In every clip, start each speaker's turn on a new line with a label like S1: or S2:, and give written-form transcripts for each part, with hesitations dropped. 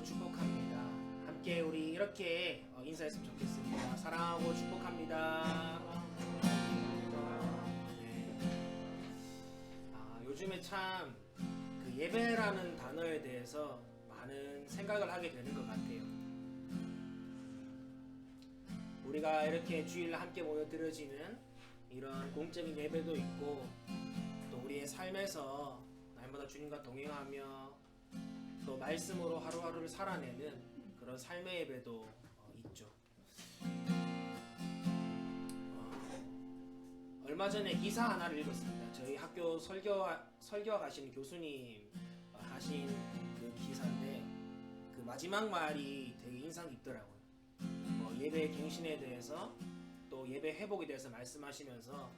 S1: 축복합니다. 함께 우리 이렇게 인사했으면 좋겠습니다. 사랑하고 축복합니다. 네. 요즘에 참 그 예배라는 단어에 대해서 많은 생각을 하게 되는 것 같아요. 우리가 이렇게 주일 함께 모여 드려지는 이런 공적인 예배도 있고, 또 우리의 삶에서 날마다 주님과 동행하며 또 말씀으로 하루하루를 살아내는 그런 삶의 예배도 있죠. 얼마 전에 기사 하나를 읽었습니다. 저희 학교 설교 가시는 교수님 하신 그 기사인데, 그 마지막 말이 되게 인상 깊더라고요. 예배 갱신에 대해서 또 예배 회복에 대해서 말씀하시면서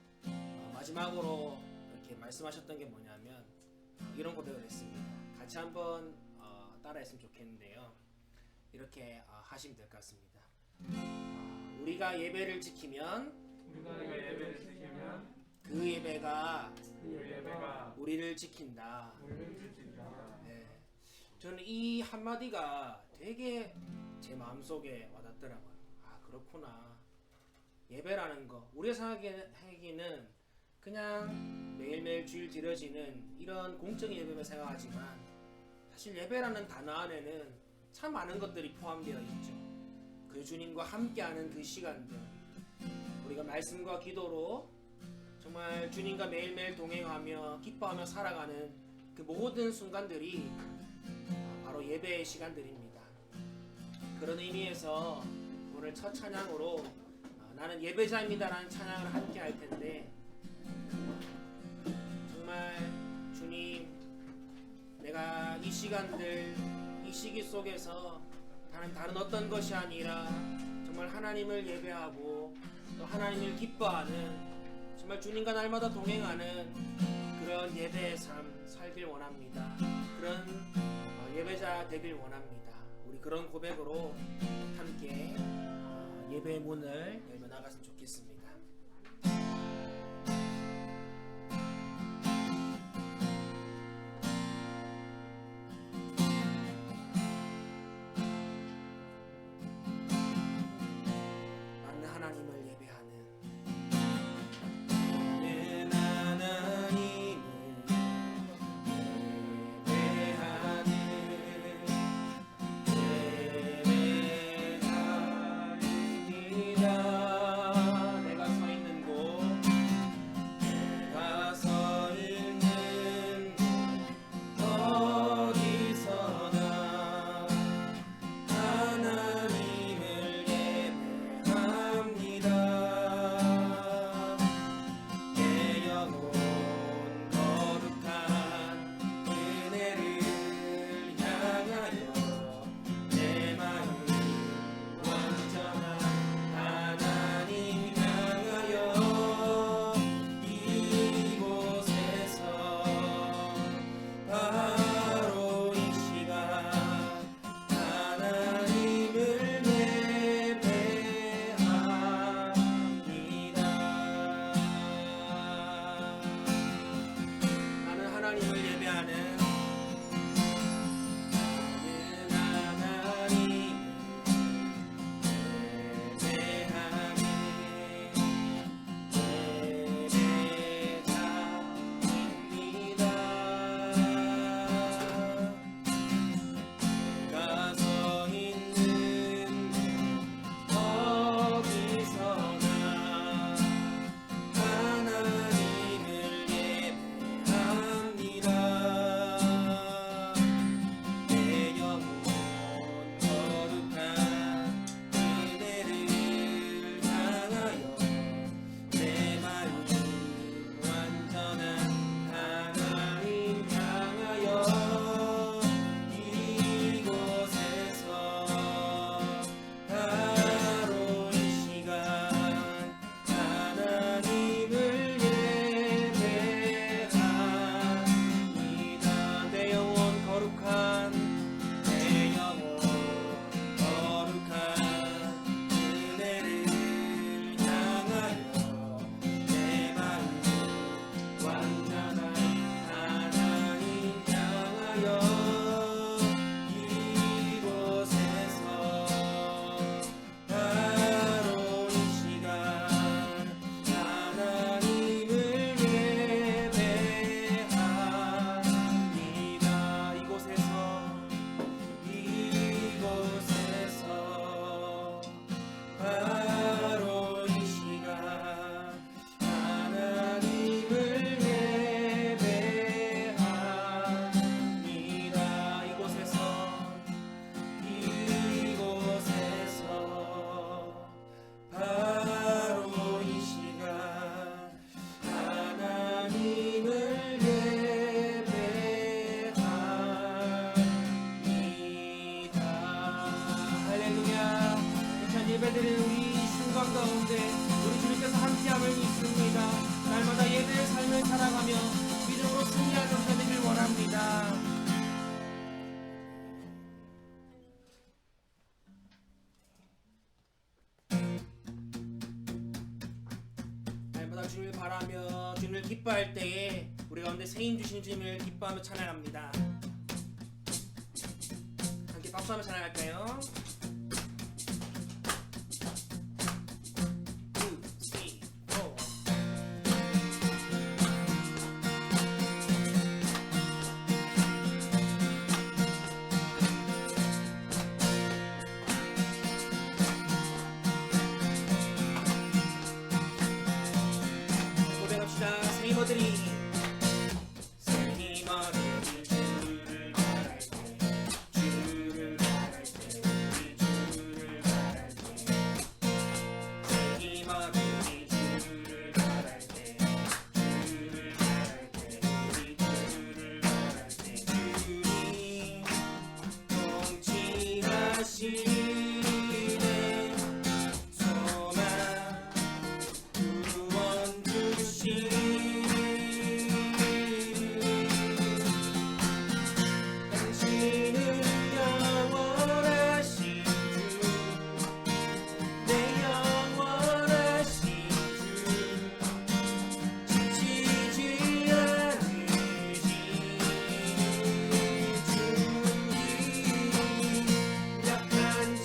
S1: 마지막으로 이렇게 말씀하셨던 게 뭐냐면 이런 고백을 했습니다. 같이 한번 따라했으면 좋겠는데요. 이렇게 하시면 될 것 같습니다. 우리가 예배를 지키면 그 예배가 우리를 지킨다. 네. 저는 이 한마디가 되게 제 마음속에 와닿더라고요. 그렇구나. 예배라는 거, 우리가 생각하기에는 그냥 매일매일 주일 드려지는 이런 공적인 예배만 생각하지만, 사실 예배라는 단어 안에는 참 많은 것들이 포함되어 있죠. 그 주님과 함께하는 그 시간들, 우리가 말씀과 기도로 정말 주님과 매일매일 동행하며 기뻐하며 살아가는 그 모든 순간들이 바로 예배의 시간들입니다. 그런 의미에서 오늘 첫 찬양으로 나는 예배자입니다 라는 찬양을 함께 할 텐데, 정말 주님, 내가 이 시간들, 이 시기 속에서 다른 어떤 것이 아니라 정말 하나님을 예배하고 또 하나님을 기뻐하는, 정말 주님과 날마다 동행하는 그런 예배의 삶 살길 원합니다. 그런 예배자 되길 원합니다. 우리 그런 고백으로 함께 예배의 문을 열며 나갔으면 좋겠습니다. 맞는 하나님을 예배하는, 맞는 하나님을 예배하는 예배자입니다. 내가 서 예배드리는 우리 이 순간 가운데 우리 주님께서 함께함을 믿습니다. 날마다 예배의 삶을 살아가며 믿음으로 승리하는 되기를 원합니다. 날마다 주님을 바라며 주님을 기뻐할 때에 우리 가운데 세임 주신 주님을 기뻐하며 찬양합니다. 함께 박수하며 찬양할까요? 고백합시다. 세이머들이 주를 바랄 때 주를 바랄 때 우리 주를 바랄 때 세이머들이 주를 바랄 때 주를 바랄 때 우리 주를 바랄 때 주님 통치하시네 소망 구원 주시 당신은 영원하신 주 내 영원하신 주 지치지 않으신 주님 약한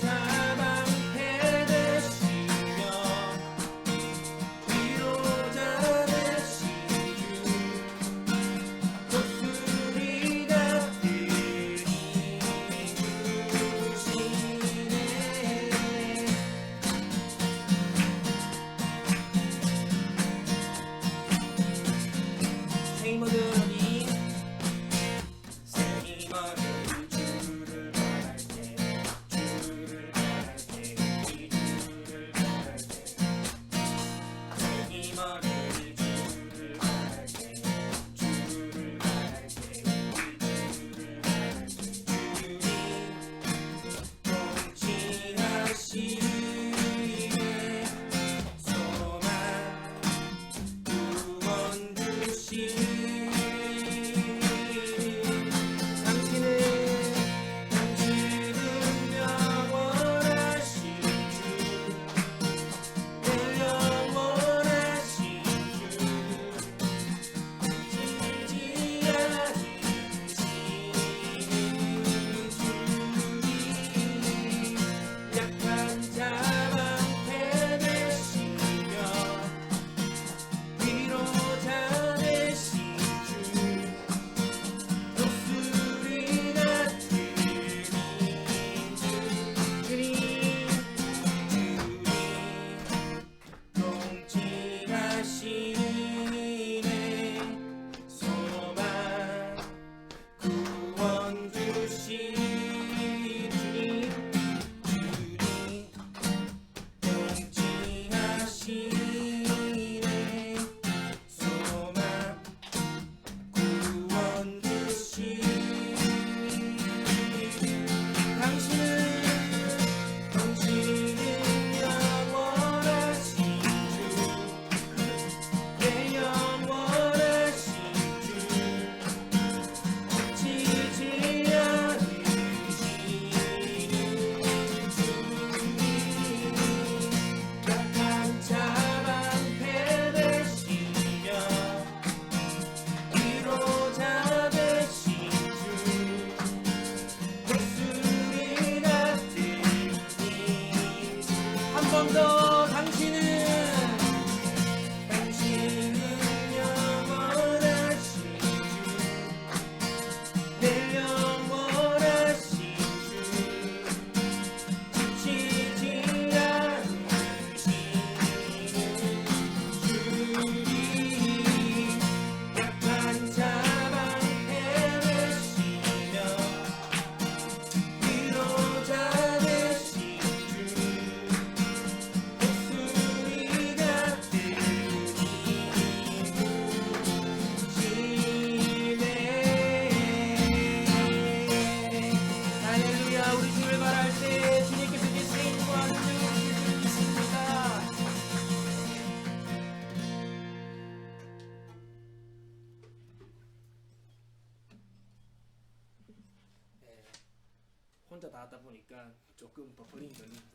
S1: 혼자 다 하다 보니까 조금 버퍼링이 걸립니다.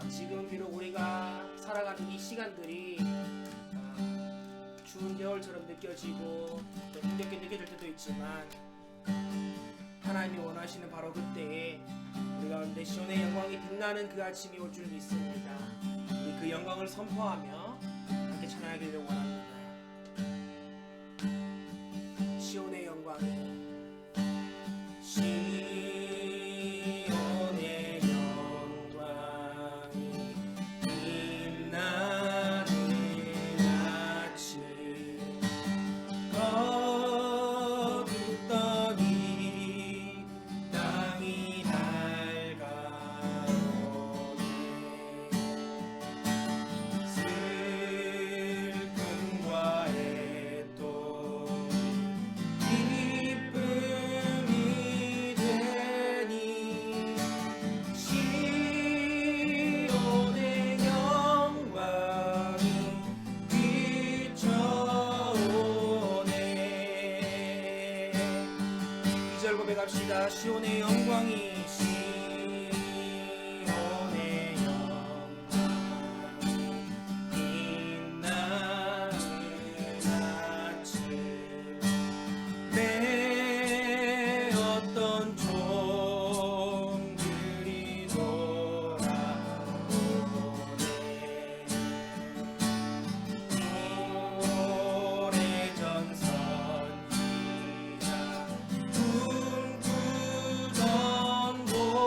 S1: 지금 비록 우리가 살아가는 이 시간들이 추운 겨울처럼 느껴지고 또 힘겹게 느껴질 때도 있지만 하나님이 원하시는 바로 그때에 우리 가운데 시온의 영광이 빛나는 그 아침이 올 줄 믿습니다. 우리 그 영광을 선포하며 함께 찬양하기를 원합니다. 시온의 영광이 고백합시다. 시온의 영광이 시온의 영광이 빛나는 아침 내 어떤 종들이 돌아오네 오래전 선지자 꿈꾸던 곳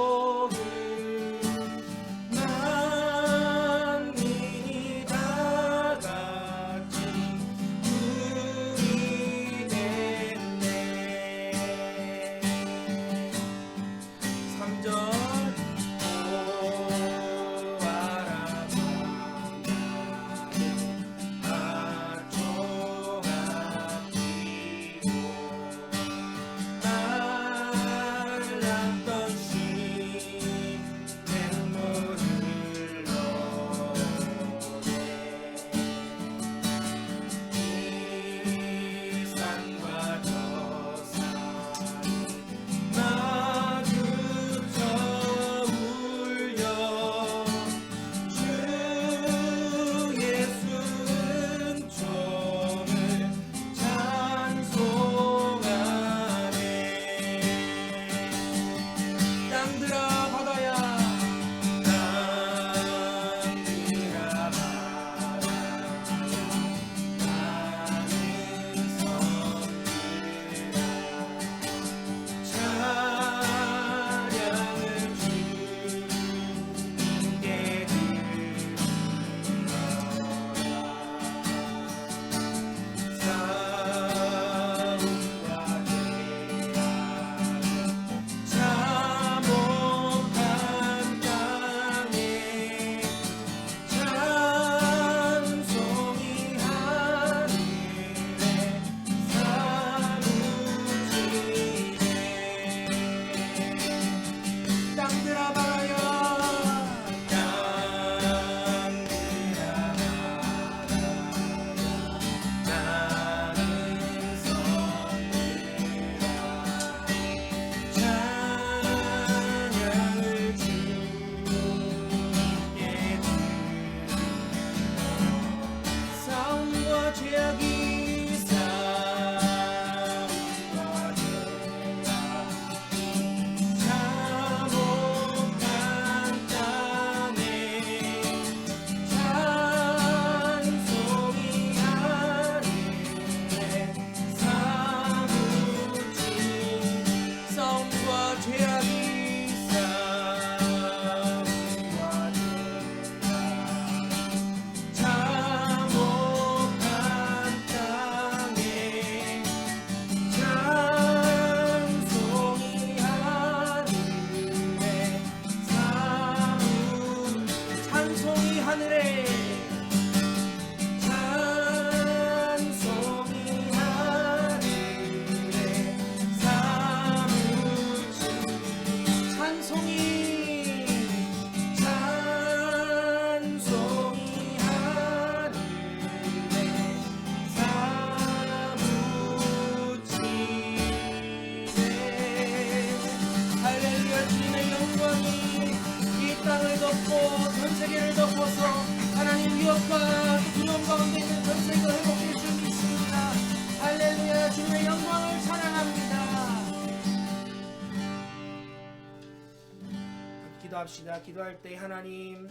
S1: 기도합시다. 기도할 때 하나님,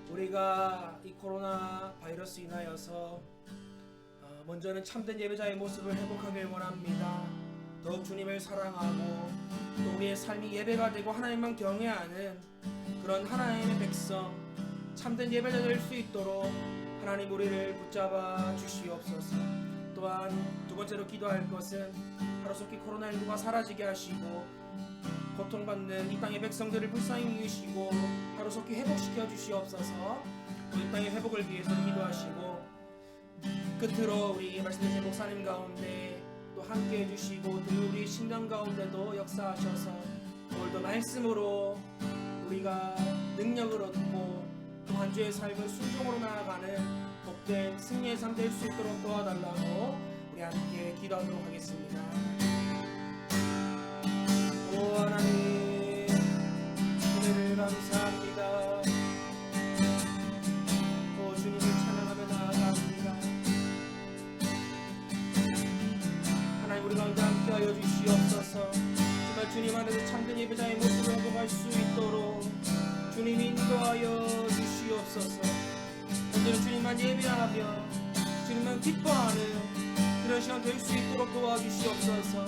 S1: 우리가 이 코로나 바이러스 인하여서 먼저는 참된 예배자의 모습을 회복하길 원합니다. 더욱 주님을 사랑하고 또 우리의 삶이 예배가 되고 하나님만 경외하는 그런 하나님의 백성, 참된 예배자 될 수 있도록 하나님 우리를 붙잡아 주시옵소서. 또한 두 번째로 기도할 것은 하루속히 코로나19가 사라지게 하시고 고통받는 이 땅의 백성들을 불쌍히 여기시고 하루속히 회복시켜 주시옵소서. 또 이 땅의 회복을 위해서 기도하시고 끝으로 우리 말씀드린 목사님 가운데 또 함께 해주시고 또 우리 신령 가운데도 역사하셔서 오늘도 말씀으로 우리가 능력을 얻고 또 한 주의 삶을 순종으로 나아가는 복된 승리의 삶 될 수 있도록 도와달라고 우리 함께 기도하도록 하겠습니다. 오 하나님, 은혜를 감사합니다. 오 주님을 찬양하며 나아갑니다. 하나님, 우리 가운데 함께하여 주시옵소서. 정말 주님 안에서 참된 예배자의 모습을 회복할 수 있도록 주님 인도하여 주시옵소서. 오늘은 주님만 예배하며 주님만 기뻐하는 그런 시간 될 수 있도록 도와주시옵소서.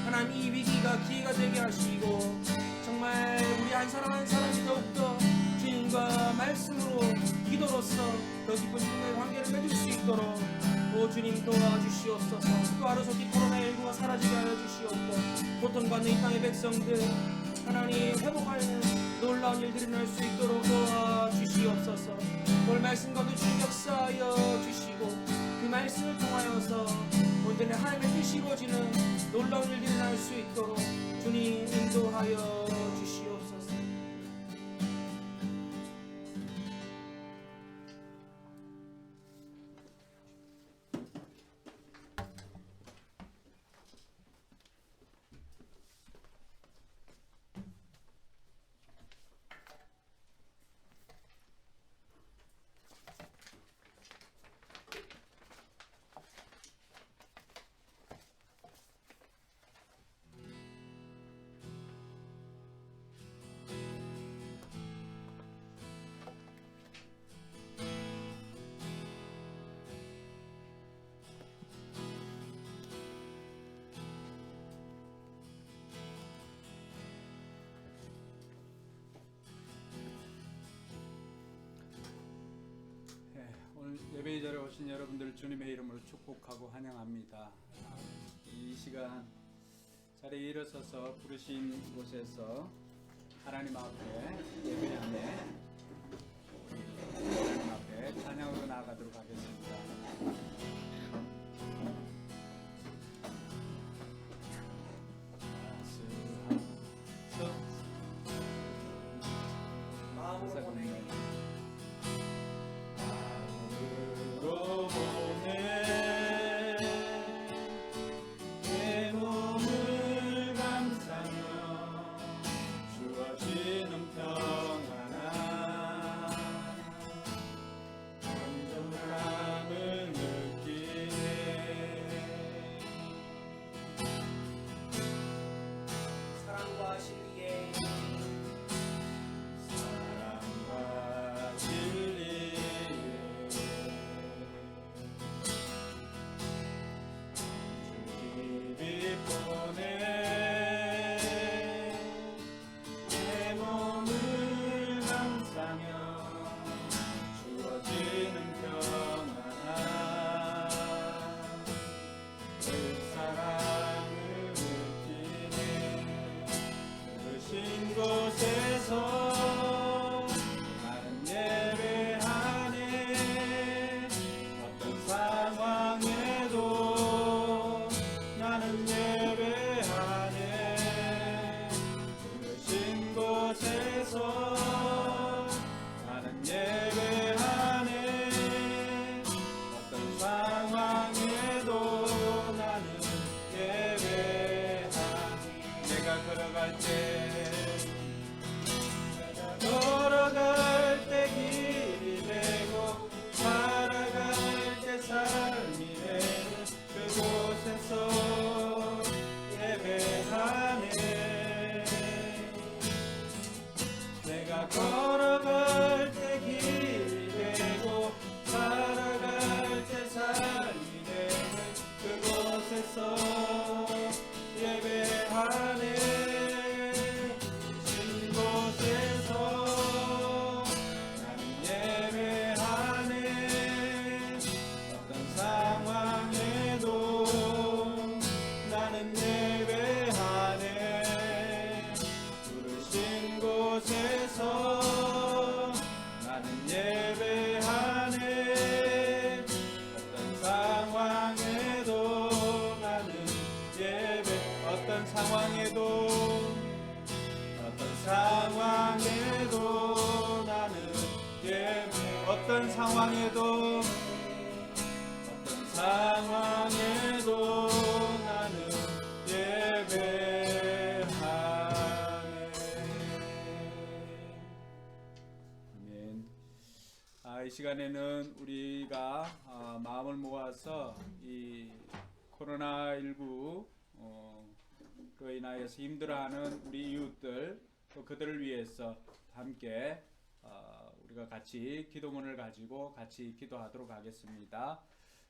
S1: 하나님, 이 위기가 기회가 되게 하시고 정말 우리 한 사람 한 사람이 더욱더 주님과 말씀으로 기도로서 더 깊은 주님과의 관계를 맺을 수 있도록 오 주님 도와주시옵소서. 또 하루속히 코로나19가 사라지게 하여 주시옵고 고통받는 이 땅의 백성들 하나님 회복하는 놀라운 일들이 날 수 있도록 도와주시옵소서. 오늘 말씀과도 주님 역사하여 주시고 그 말씀을 통하여서 온전히 하나님의 뜻이 이루어지는 놀라운 일들이 날 수 있도록 주님 인도하여 주시옵소서.
S2: 예배의 자리에 오신 여러분들 주님의 이름으로 축복하고 환영합니다. 이 시간 자리에 일어서서 부르신 곳에서 하나님 앞에 예배하며 하나님 앞에 찬양으로 나아가도록 하겠습니다.
S1: 마음으로 보내
S2: 평안한 온전한 어떤 상황에도 나는 예배하네. 아멘. 이 시간에는 우리가 마음을 모아서 이 코로나19 로 인하여서 힘들어하는 우리 이웃들, 또 그들을 위해서 함께 우리가 같이 기도문을 가지고 같이 기도하도록 하겠습니다.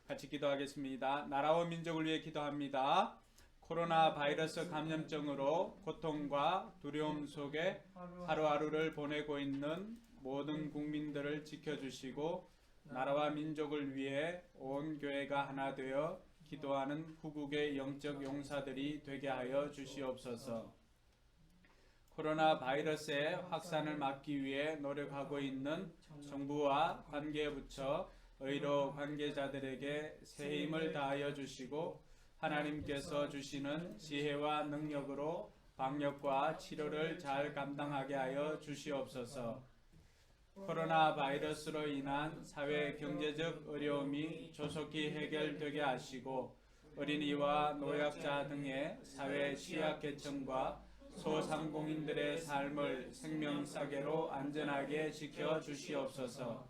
S2: 같이 기도하겠습니다. 나라와 민족을 위해 기도합니다. 코로나 바이러스 감염증으로 고통과 두려움 속에 하루하루를 보내고 있는 모든 국민들을 지켜주시고 나라와 민족을 위해 온 교회가 하나 되어 기도하는 후국의 영적 용사들이 되게 하여 주시옵소서. 코로나 바이러스의 확산을 막기 위해 노력하고 있는 정부와 관계부처, 의료 관계자들에게 새 힘을 다하여 주시고 하나님께서 주시는 지혜와 능력으로 방역과 치료를 잘 감당하게 하여 주시옵소서. 코로나 바이러스로 인한 사회 경제적 어려움이 조속히 해결되게 하시고 어린이와 노약자 등의 사회 취약계층과 소상공인들의 삶을 생명사계로 안전하게 지켜 주시옵소서.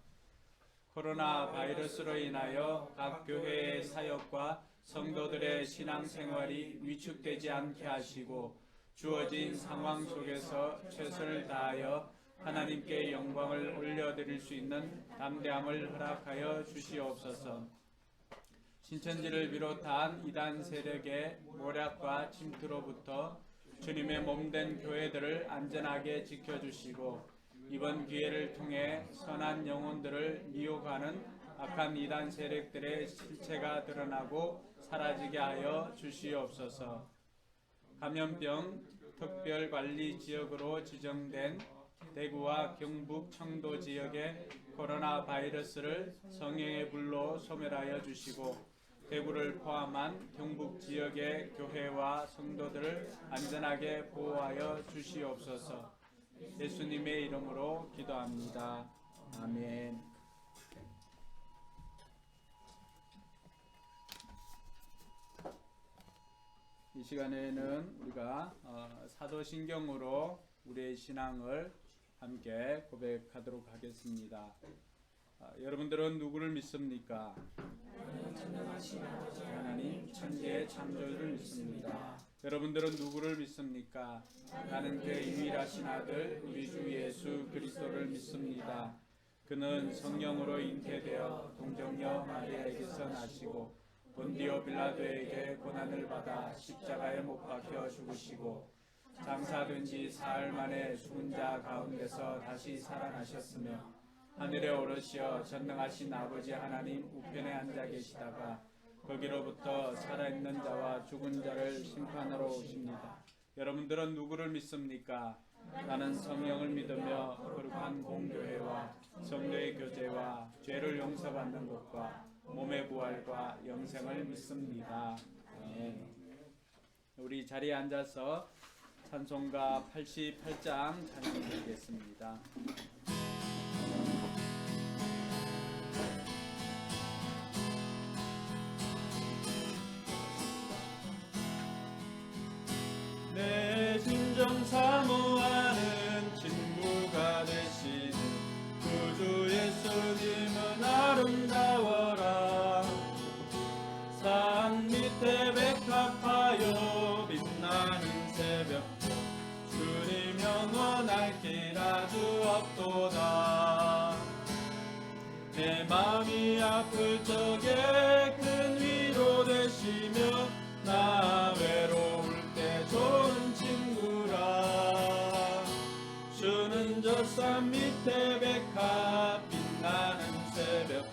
S2: 코로나 바이러스로 인하여 각 교회의 사역과 성도들의 신앙생활이 위축되지 않게 하시고 주어진 상황 속에서 최선을 다하여 하나님께 영광을 올려드릴 수 있는 담대함을 허락하여 주시옵소서. 신천지를 비롯한 이단 세력의 모략과 침투로부터 주님의 몸된 교회들을 안전하게 지켜주시고 이번 기회를 통해 선한 영혼들을 미혹하는 악한 이단 세력들의 실체가 드러나고 사라지게 하여 주시옵소서. 감염병 특별관리지역으로 지정된 대구와 경북 청도 지역의 코로나 바이러스를 성령의 불로 소멸하여 주시고 대구를 포함한 경북 지역의 교회와 성도들을 안전하게 보호하여 주시옵소서. 예수님의 이름으로 기도합니다. 아멘. 이 시간에는 우리가 사도신경으로 우리의 신앙을 함께 고백하도록 하겠습니다. 여러분들은 누구를 믿습니까? 하나님 천지의 창조주를 믿습니다. 여러분들은 누구를 믿습니까? 나는 그의 유일하신 아들 우리 주 예수 그리스도를 믿습니다. 그는 성령으로 잉태되어 동정녀 마리아에게서 나시고 본디오 빌라도에게 고난을 받아 십자가에 못 박혀 죽으시고 장사된 지 사흘 만에 죽은 자 가운데서 다시 살아나셨으며 하늘에 오르시어 전능하신 아버지 하나님 우편에 앉아 계시다가 거기로부터 살아있는 자와 죽은 자를 심판하러 오십니다. 여러분들은 누구를 믿습니까? 나는 성령을 믿으며 거룩한 공교회와 성도의 교제와 죄를 용서받는 것과 몸의 부활과 영생을 믿습니다. 아멘. 우리 자리에 앉아서 찬송가 88장 찬송드리겠습니다. 내 심정 사모하는 친구가 되시는 구주 예수님은 아름다워라. 산 밑에 백합하여 빛나는 새벽별 주님 영원할 길 아주 없도다. 내 마음이 아플 적에 큰 위로 되시며 나 외로울 때 좋은 친구라. 주는 저 산 밑에 백합 빛나는 새벽별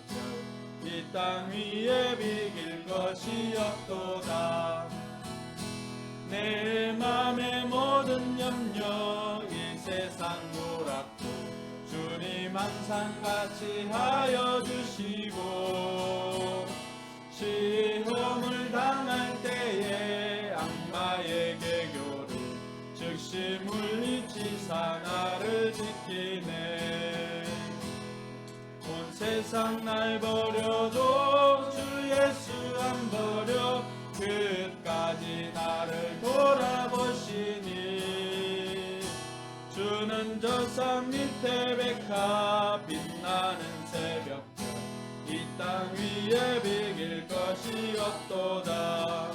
S2: 이 땅 위에 비길 것이 없도다. 내 맘의 모든 염려 이 세상 노랗고 주님 항상 같이 하여 주시고 시험을 당할 때에 악마의 개교를 즉시 물리치사 나를 지키네. 온 세상 날 버려도 주 예수 안 버려 끝까지 나를 돌아보시니 주는 저 산 밑에 백합 빛나는 새벽별 이 땅 위에 비길 것이 없도다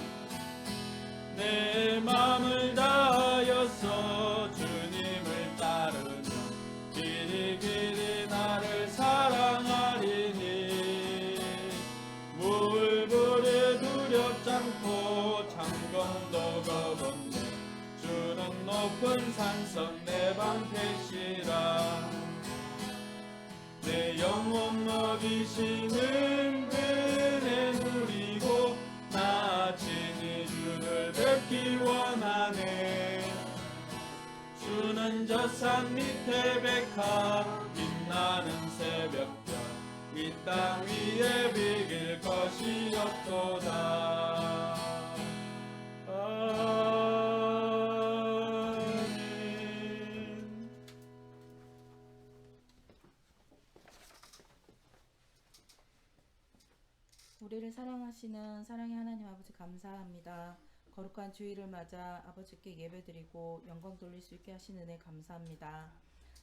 S2: 내 맘을 다하여서 주님을 따르면 길이 길이 나를 사랑하리니 물불에 두렵지 않고 창검도 거건네 주는 높은 산성 내 방패시라 내 영혼 먹이시는 은혜 누리고 나 친히 주를 뵙기 원하네 주는 저 산 밑에 백합 빛나는 새벽별 이 땅 위에 비길 것이 없도다 아멘.
S3: 우리를 사랑하시는 사랑의 하나님 아버지 감사합니다. 거룩한 주일을 맞아 아버지께 예배드리고 영광 돌릴 수 있게 하신 은혜 감사합니다.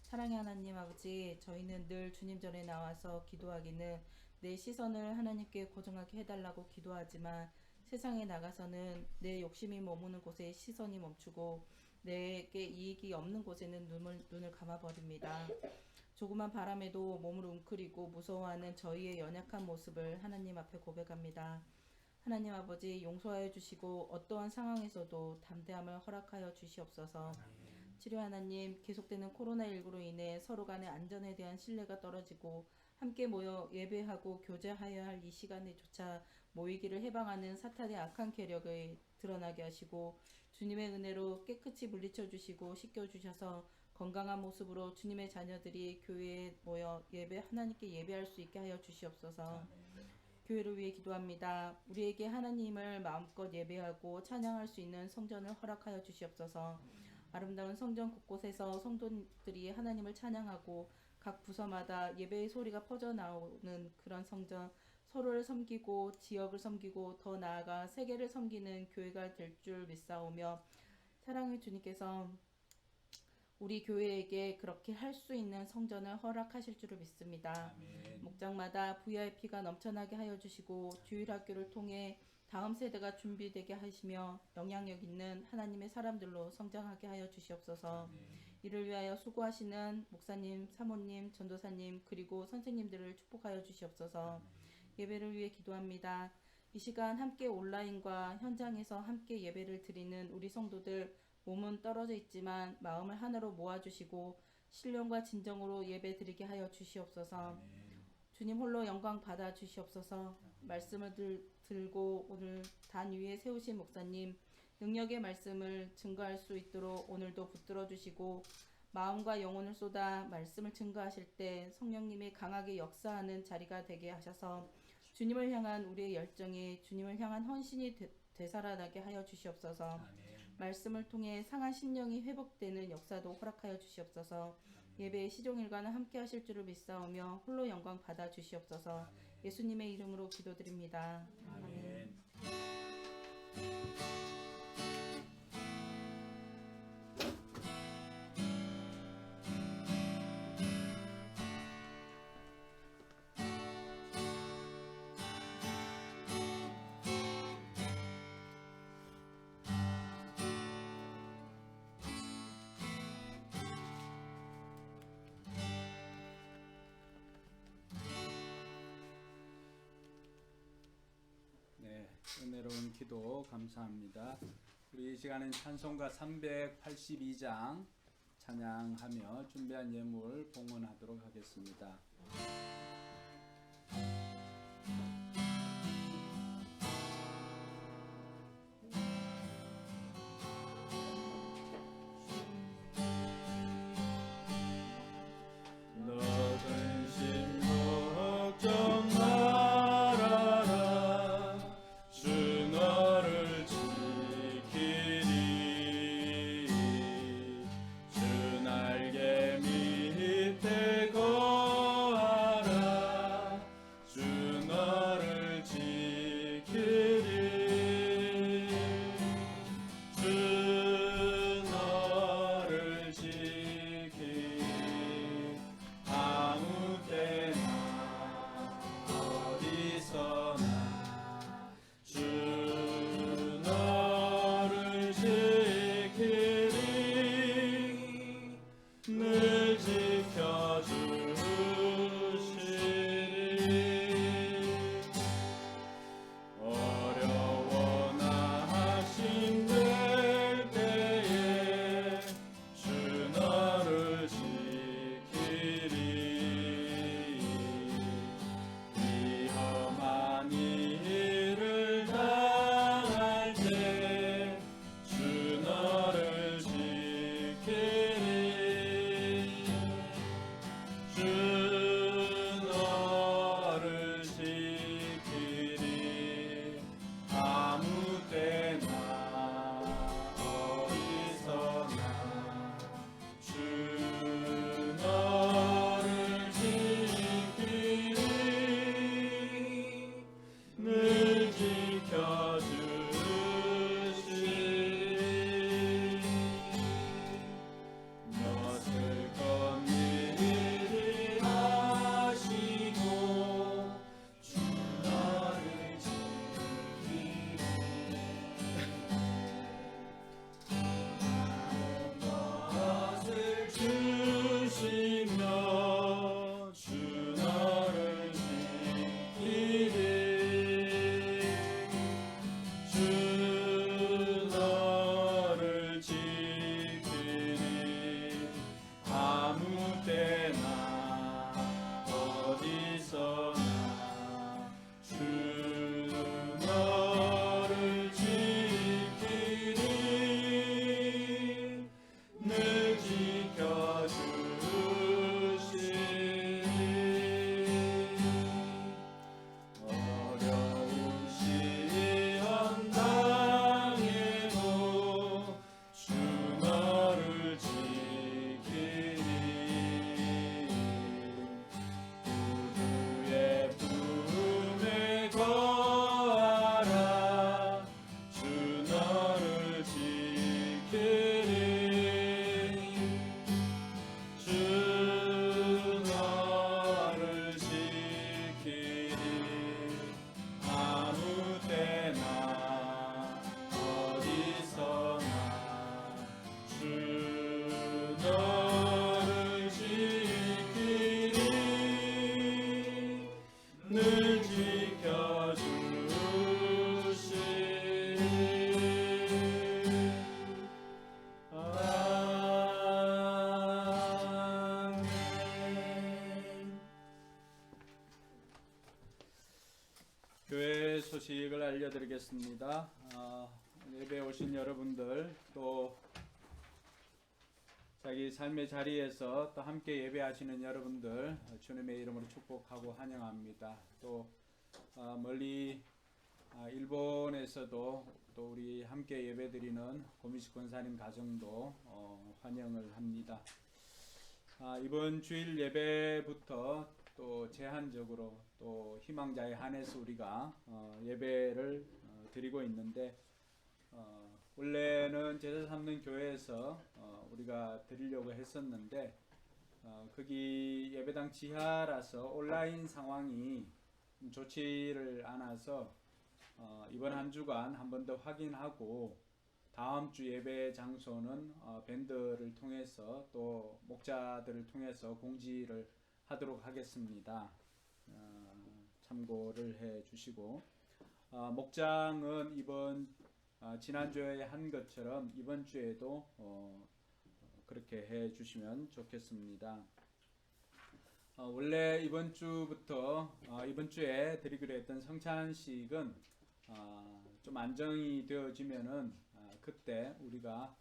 S3: 사랑의 하나님 아버지, 저희는 늘 주님 전에 나와서 기도하기는 내 시선을 하나님께 고정하게 해달라고 기도하지만 세상에 나가서는 내 욕심이 머무는 곳에 시선이 멈추고 내게 이익이 없는 곳에는 눈을 감아버립니다. 조그만 바람에도 몸을 웅크리고 무서워하는 저희의 연약한 모습을 하나님 앞에 고백합니다. 하나님 아버지, 용서하여 주시고 어떠한 상황에서도 담대함을 허락하여 주시옵소서. 치료 하나님, 계속되는 코로나19로 인해 서로 간의 안전에 대한 신뢰가 떨어지고 함께 모여 예배하고 교제하여야 할 이 시간에조차 모이기를 해방하는 사탄의 악한 계력을 드러나게 하시고 주님의 은혜로 깨끗이 물리쳐 주시고 씻겨 주셔서 건강한 모습으로 주님의 자녀들이 교회에 모여 하나님께 예배할 수 있게 하여 주시옵소서. 교회를 위해 기도합니다. 우리에게 하나님을 마음껏 예배하고 찬양할 수 있는 성전을 허락하여 주시옵소서. 아름다운 성전 곳곳에서 성도들이 하나님을 찬양하고 각 부서마다 예배의 소리가 퍼져나오는 그런 성전, 서로를 섬기고 지역을 섬기고 더 나아가 세계를 섬기는 교회가 될 줄 믿사오며 사랑의 주님께서 우리 교회에게 그렇게 할 수 있는 성전을 허락하실 줄을 믿습니다.
S2: 아멘.
S3: 목장마다 VIP가 넘쳐나게 하여 주시고 주일학교를 통해 다음 세대가 준비되게 하시며 영향력 있는 하나님의 사람들로 성장하게 하여 주시옵소서. 이를 위하여 수고하시는 목사님, 사모님, 전도사님 그리고 선생님들을 축복하여 주시옵소서. 예배를 위해 기도합니다. 이 시간 함께 온라인과 현장에서 함께 예배를 드리는 우리 성도들, 몸은 떨어져 있지만 마음을 하나로 모아주시고 신령과 진정으로 예배 드리게 하여 주시옵소서. 주님 홀로 영광 받아 주시옵소서. 말씀을 들고 오늘 단 위에 세우신 목사님, 능력의 말씀을 증거할 수 있도록 오늘도 붙들어 주시고 마음과 영혼을 쏟아 말씀을 증거하실 때 성령님이 강하게 역사하는 자리가 되게 하셔서 주님을 향한 우리의 열정이 주님을 향한 헌신이 되살아나게 하여 주시옵소서. 말씀을 통해 상한 심령이 회복되는 역사도 허락하여 주시옵소서. 예배의 시종일과는 함께 하실 줄을 믿사오며 홀로 영광 받아 주시옵소서. 예수님의 이름으로 기도드립니다. 아멘.
S2: 은혜로운 기도 감사합니다. 우리 이 시간은 찬송가 382장 찬양하며 준비한 예물 봉헌하도록 하겠습니다.
S1: 아멘.
S2: 교회 소식을 알려드리겠습니다. 예배 오신 여러분들, 또 자기 삶의 자리에서 또 함께 예배하시는 여러분들, 주님의 이름으로 축복하고 환영합니다. 또 멀리 일본에서도 또 우리 함께 예배드리는 고미식 권사님 가정도 환영을 합니다. 이번 주일 예배부터 또 제한적으로 또 희망자에 한해서 우리가 예배를 드리고 있는데, 원래는 제자 삼는 교회에서 우리가 드리려고 했었는데, 거기 예배당 지하라서 온라인 상황이 좋지를 않아서 이번 한 주간 한 번 더 확인하고 다음 주 예배 장소는 밴드를 통해서 또 목자들을 통해서 공지를 하도록 하겠습니다. 참고를 해 주시고, 목장은 이번 지난주에 한 것처럼 이번 주에도 그렇게 해 주시면 좋겠습니다. 원래 이번 주에 드리기로 했던 성찬식은 좀 안정이 되어지면은 그때 우리가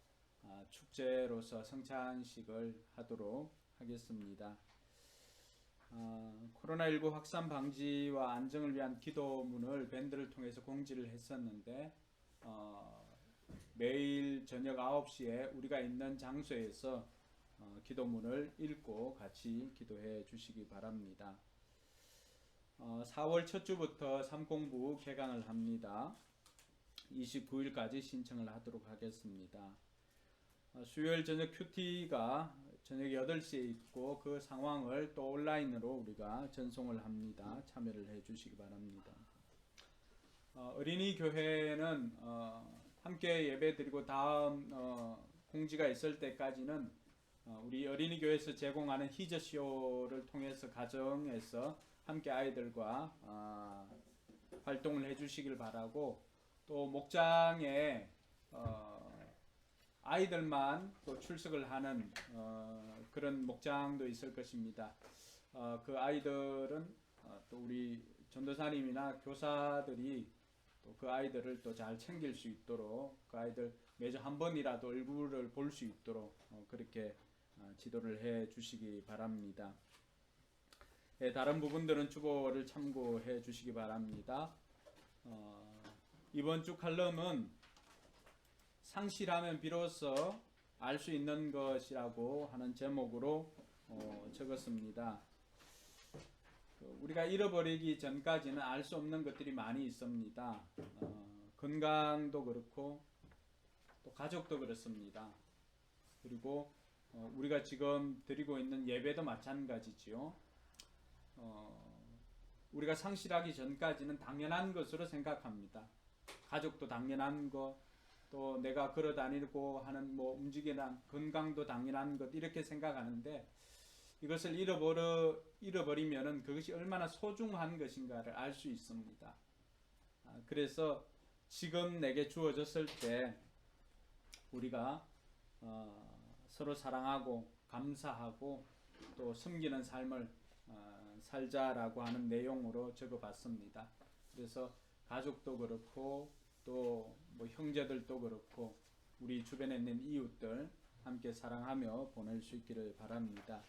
S2: 축제로서 성찬식을 하도록 하겠습니다. 코로나19 확산 방지와 안정을 위한 기도문을 밴드를 통해서 공지를 했었는데, 매일 저녁 9시에 우리가 있는 장소에서 기도문을 읽고 같이 기도해 주시기 바랍니다. 4월 첫 주부터 삼공부 개강을 합니다. 29일까지 신청을 하도록 하겠습니다. 수요일 저녁 큐티가 저녁 8시에 있고 그 상황을 또 온라인으로 우리가 전송을 합니다. 참여를 해 주시기 바랍니다. 어린이 교회는 함께 예배 드리고 다음 공지가 있을 때까지는 우리 어린이 교회에서 제공하는 히저쇼를 통해서 가정에서 함께 아이들과 활동을 해 주시길 바라고, 또 목장에 아이들만 또 출석을 하는 그런 목장도 있을 것입니다. 그 아이들은 또 우리 전도사님이나 교사들이 또 그 아이들을 또 잘 챙길 수 있도록, 그 아이들 매주 한 번이라도 얼굴을 볼 수 있도록 그렇게 지도를 해 주시기 바랍니다. 다른 부분들은 주보를 참고해 주시기 바랍니다. 이번 주 칼럼은 상실하면 비로소 알 수 있는 것이라고 하는 제목으로 적었습니다. 우리가 잃어버리기 전까지는 알 수 없는 것들이 많이 있습니다. 건강도 그렇고 또 가족도 그렇습니다. 그리고 우리가 지금 드리고 있는 예배도 마찬가지지요. 우리가 상실하기 전까지는 당연한 것으로 생각합니다. 가족도 당연한 것, 또 내가 걸어 다니고 하는 움직이는 건강도 당연한 것, 이렇게 생각하는데, 이것을 잃어버리면은 그것이 얼마나 소중한 것인가를 알 수 있습니다. 그래서 지금 내게 주어졌을 때 우리가 서로 사랑하고 감사하고 또 섬기는 삶을 살자라고 하는 내용으로 적어봤습니다. 그래서 가족도 그렇고 또 형제들도 그렇고 우리 주변에 있는 이웃들 함께 사랑하며 보낼 수 있기를 바랍니다.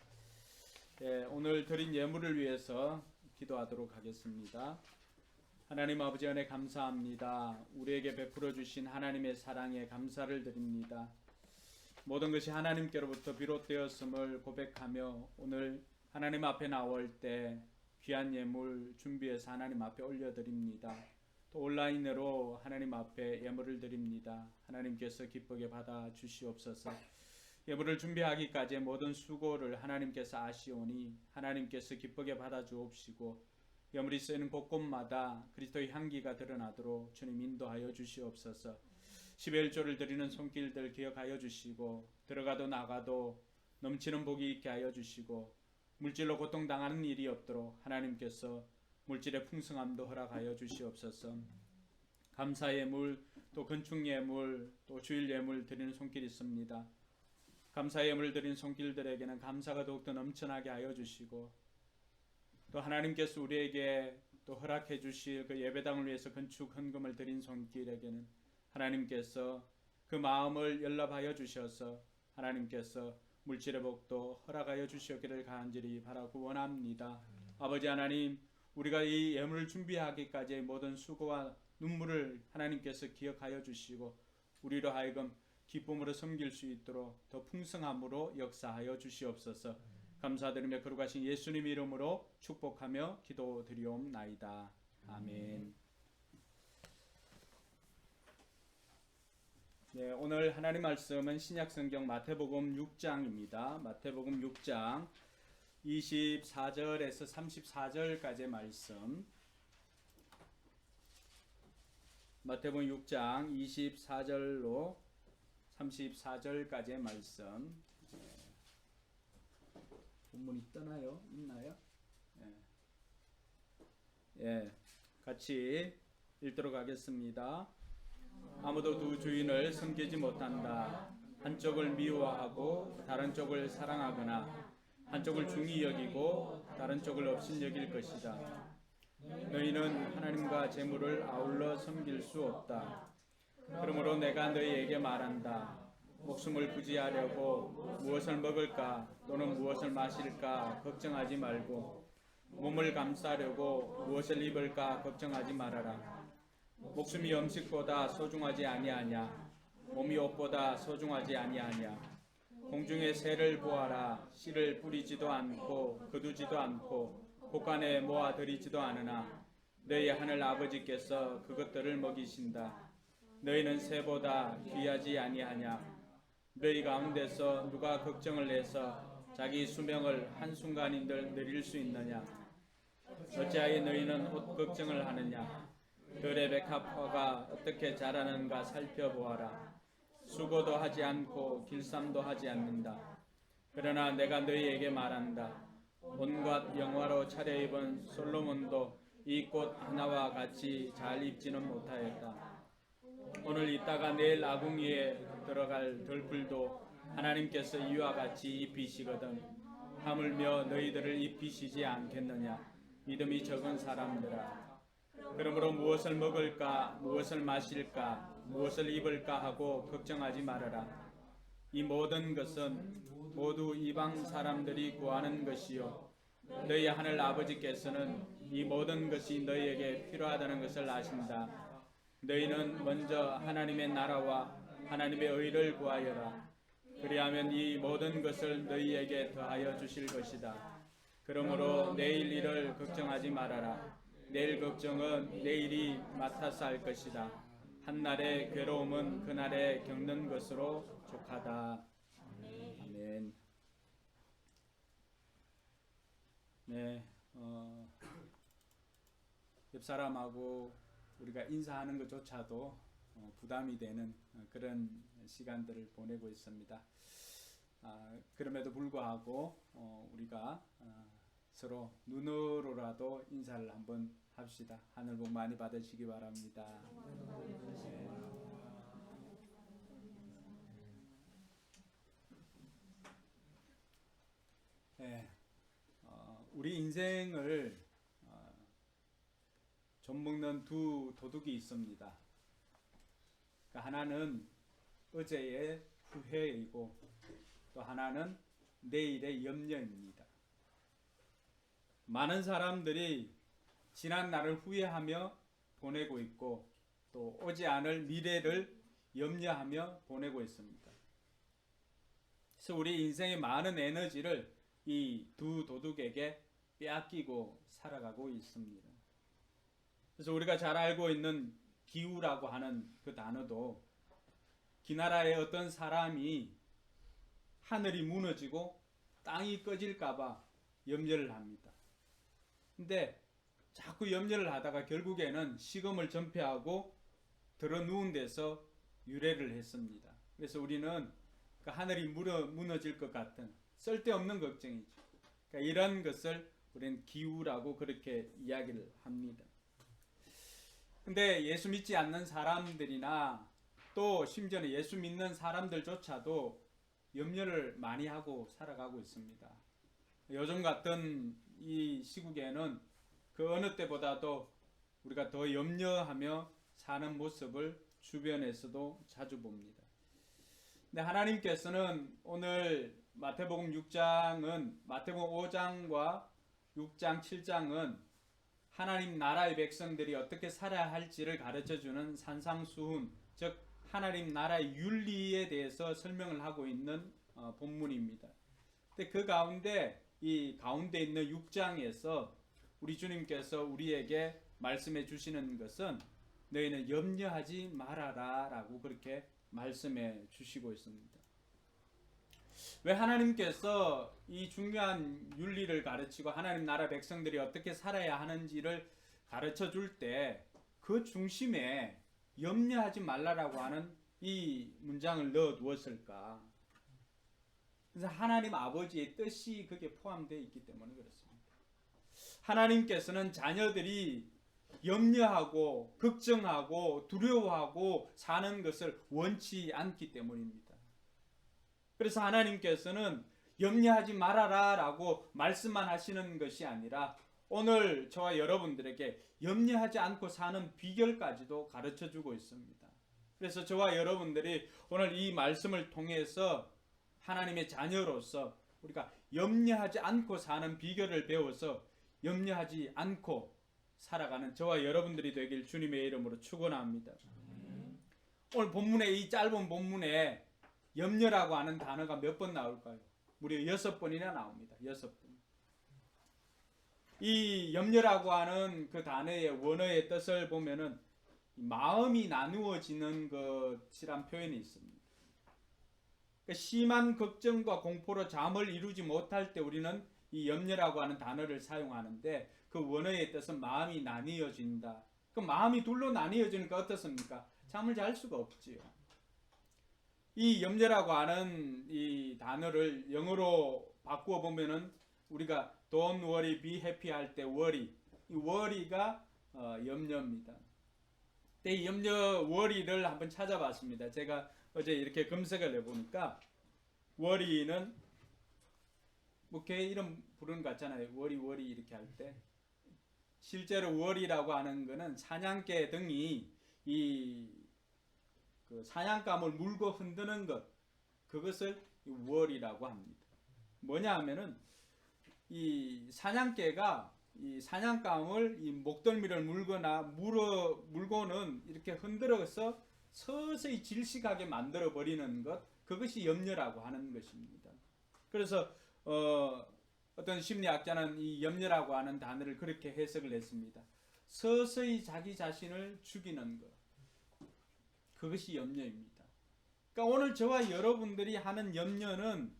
S2: 오늘 드린 예물을 위해서 기도하도록 하겠습니다. 하나님 아버지, 은혜 감사합니다. 우리에게 베풀어 주신 하나님의 사랑에 감사를 드립니다. 모든 것이 하나님께로부터 비롯되었음을 고백하며 오늘 하나님 앞에 나올 때 귀한 예물 준비해서 하나님 앞에 올려드립니다. 또 온라인으로 하나님 앞에 예물을 드립니다. 하나님께서 기쁘게 받아 주시옵소서. 예물을 준비하기까지의 모든 수고를 하나님께서 아시오니 하나님께서 기쁘게 받아 주옵시고, 예물이 쓰이는 곳곳마다 그리스도의 향기가 드러나도록 주님 인도하여 주시옵소서. 11조를 드리는 손길들 기억하여 주시고, 들어가도 나가도 넘치는 복이 있게 하여 주시고, 물질로 고통당하는 일이 없도록 하나님께서 물질의 풍성함도 허락하여 주시옵소서. 감사 예물, 또 건축 예물, 또 주일 예물 드리는 손길이 있습니다. 감사 예물을 드린 손길들에게는 감사가 더욱더 넘쳐나게 하여 주시고, 또 하나님께서 우리에게 또 허락해 주실 그 예배당을 위해서 건축 헌금을 드린 손길에게는 하나님께서 그 마음을 연락하여 주셔서 하나님께서 물질의 복도 허락하여 주시기를 간절히 바라고 원합니다. 아버지 하나님, 우리가 이 예물을 준비하기까지의 모든 수고와 눈물을 하나님께서 기억하여 주시고 우리로 하여금 기쁨으로 섬길 수 있도록 더 풍성함으로 역사하여 주시옵소서. 감사드리며 거룩하신 예수님 이름으로 축복하며 기도드리옵나이다. 아멘. 네, 오늘 하나님 말씀은 신약성경 마태복음 6장입니다. 마태복음 6장 24절에서 34절까지의 말씀. 마태복음 6장 24절로 34절까지의 말씀. 본문이 떠나요? 있나요? 예, 같이 읽도록 하겠습니다. 아무도 두 주인을 섬기지 못한다. 한쪽을 미워하고 다른 쪽을 사랑하거나 한쪽을 중히 여기고 다른 쪽을 업신 여길 것이다. 너희는 하나님과 재물을 아울러 섬길 수 없다. 그러므로 내가 너희에게 말한다. 목숨을 부지하려고 무엇을 먹을까 또는 무엇을 마실까 걱정하지 말고 몸을 감싸려고 무엇을 입을까 걱정하지 말아라. 목숨이 음식보다 소중하지 아니하냐? 몸이 옷보다 소중하지 아니하냐? 공중의 새를 보아라. 씨를 뿌리지도 않고 거두지도 않고 곳간에 모아들이지도 않으나 너희 하늘 아버지께서 그것들을 먹이신다. 너희는 새보다 귀하지 아니하냐? 너희 가운데서 누가 걱정을 해서 자기 수명을 한순간인들 늘릴 수 있느냐? 어찌하여 너희는 옷 걱정을 하느냐? 들의 백합화가 어떻게 자라는가 살펴보아라. 수고도 하지 않고 길쌈도 하지 않는다. 그러나 내가 너희에게 말한다. 온갖 영화로 차려입은 솔로몬도 이 꽃 하나와 같이 잘 입지는 못하였다. 오늘 있다가 내일 아궁이에 들어갈 덜불도 하나님께서 이와 같이 입히시거든 하물며 너희들을 입히시지 않겠느냐? 믿음이 적은 사람들아. 그러므로 무엇을 먹을까 무엇을 마실까 무엇을 입을까 하고 걱정하지 말아라. 이 모든 것은 모두 이방 사람들이 구하는 것이요 너희 하늘 아버지께서는 이 모든 것이 너희에게 필요하다는 것을 아신다. 너희는 먼저 하나님의 나라와 하나님의 의를 구하여라. 그리하면 이 모든 것을 너희에게 더하여 주실 것이다. 그러므로 내일 일을 걱정하지 말아라. 내일 걱정은 내일이 맡아서 할 것이다. 한날의 괴로움은 그날에 겪는 것으로 족하다. 아멘. 네, 옆 사람하고 우리가 인사하는 것조차도 부담이 되는 그런 시간들을 보내고 있습니다. 그럼에도 불구하고 우리가 서로 눈으로라도 인사를 한번 합시다. 하늘 복 많이 받으시기 바랍니다. 네. 우리 인생을 좀먹는 두 도둑이 있습니다. 그러니까 하나는 어제의 후회이고 또 하나는 내일의 염려입니다. 많은 사람들이 지난 날을 후회하며 보내고 있고 또 오지 않을 미래를 염려하며 보내고 있습니다. 그래서 우리 인생의 많은 에너지를 이 두 도둑에게 빼앗기고 살아가고 있습니다. 그래서 우리가 잘 알고 있는 기우라고 하는 그 단어도 기나라의 어떤 사람이 하늘이 무너지고 땅이 꺼질까봐 염려를 합니다. 근데 자꾸 염려를 하다가 결국에는 식음을 전폐하고 들어 누운 데서 유래를 했습니다. 그래서 우리는 그 하늘이 무너질 것 같은 쓸데없는 걱정이죠. 그러니까 이런 것을 우리는 기우라고 그렇게 이야기를 합니다. 근데 예수 믿지 않는 사람들이나 또 심지어는 예수 믿는 사람들조차도 염려를 많이 하고 살아가고 있습니다. 요즘 같은 이 시국에는 그 어느 때보다도 우리가 더 염려하며 사는 모습을 주변에서도 자주 봅니다. 근데 하나님께서는 오늘 마태복음 6장은 마태복음 5장과 6장 7장은 하나님 나라의 백성들이 어떻게 살아야 할지를 가르쳐주는 산상수훈, 즉 하나님 나라의 윤리에 대해서 설명을 하고 있는 본문입니다. 근데 그 가운데 이 가운데 있는 6장에서 우리 주님께서 우리에게 말씀해 주시는 것은 너희는 염려하지 말아라 라고 그렇게 말씀해 주시고 있습니다. 왜 하나님께서 이 중요한 윤리를 가르치고 하나님 나라 백성들이 어떻게 살아야 하는지를 가르쳐 줄 때 그 중심에 염려하지 말라라고 하는 이 문장을 넣어 두었을까? 그래서 하나님 아버지의 뜻이 그게 포함되어 있기 때문에 그렇습니다. 하나님께서는 자녀들이 염려하고 걱정하고 두려워하고 사는 것을 원치 않기 때문입니다. 그래서 하나님께서는 염려하지 말아라 라고 말씀만 하시는 것이 아니라 오늘 저와 여러분들에게 염려하지 않고 사는 비결까지도 가르쳐 주고 있습니다. 그래서 저와 여러분들이 오늘 이 말씀을 통해서 하나님의 자녀로서 우리가 염려하지 않고 사는 비결을 배워서 염려하지 않고 살아가는 저와 여러분들이 되길 주님의 이름으로 축원합니다. 오늘 본문의 이 짧은 본문에 염려라고 하는 단어가 몇 번 나올까요? 무려 6번이나 나옵니다. 6번. 이 염려라고 하는 그 단어의 원어의 뜻을 보면은 마음이 나누어지는 것이란 표현이 있습니다. 그러니까 심한 걱정과 공포로 잠을 이루지 못할 때 우리는 이 염려라고 하는 단어를 사용하는데 그 원어의 뜻은 마음이 나뉘어진다. 그 마음이 둘로 나뉘어지니까 어떻습니까? 잠을 잘 수가 없지요. 이 염려라고 하는 이 단어를 영어로 바꾸어 보면은 우리가 don't worry, be happy 할 때 worry, 이 worry가 염려입니다. 근데 이 염려 worry를 한번 찾아봤습니다. 제가 어제 이렇게 검색을 해보니까 worry는 뭐 개 이름 부르는 것 같잖아요. worry 이렇게 할 때 실제로 worry라고 하는 거는 사냥개 등이 그 사냥감을 물고 흔드는 것, 그것을 worry라고 합니다. 뭐냐 하면은 이 사냥개가 이 사냥감을 이 목덜미를 물고는 이렇게 흔들어서 서서히 질식하게 만들어 버리는 것, 그것이 염려라고 하는 것입니다. 그래서 어떤 심리학자는 이 염려라고 하는 단어를 그렇게 해석을 했습니다. 서서히 자기 자신을 죽이는 것, 그것이 염려입니다. 그러니까 오늘 저와 여러분들이 하는 염려는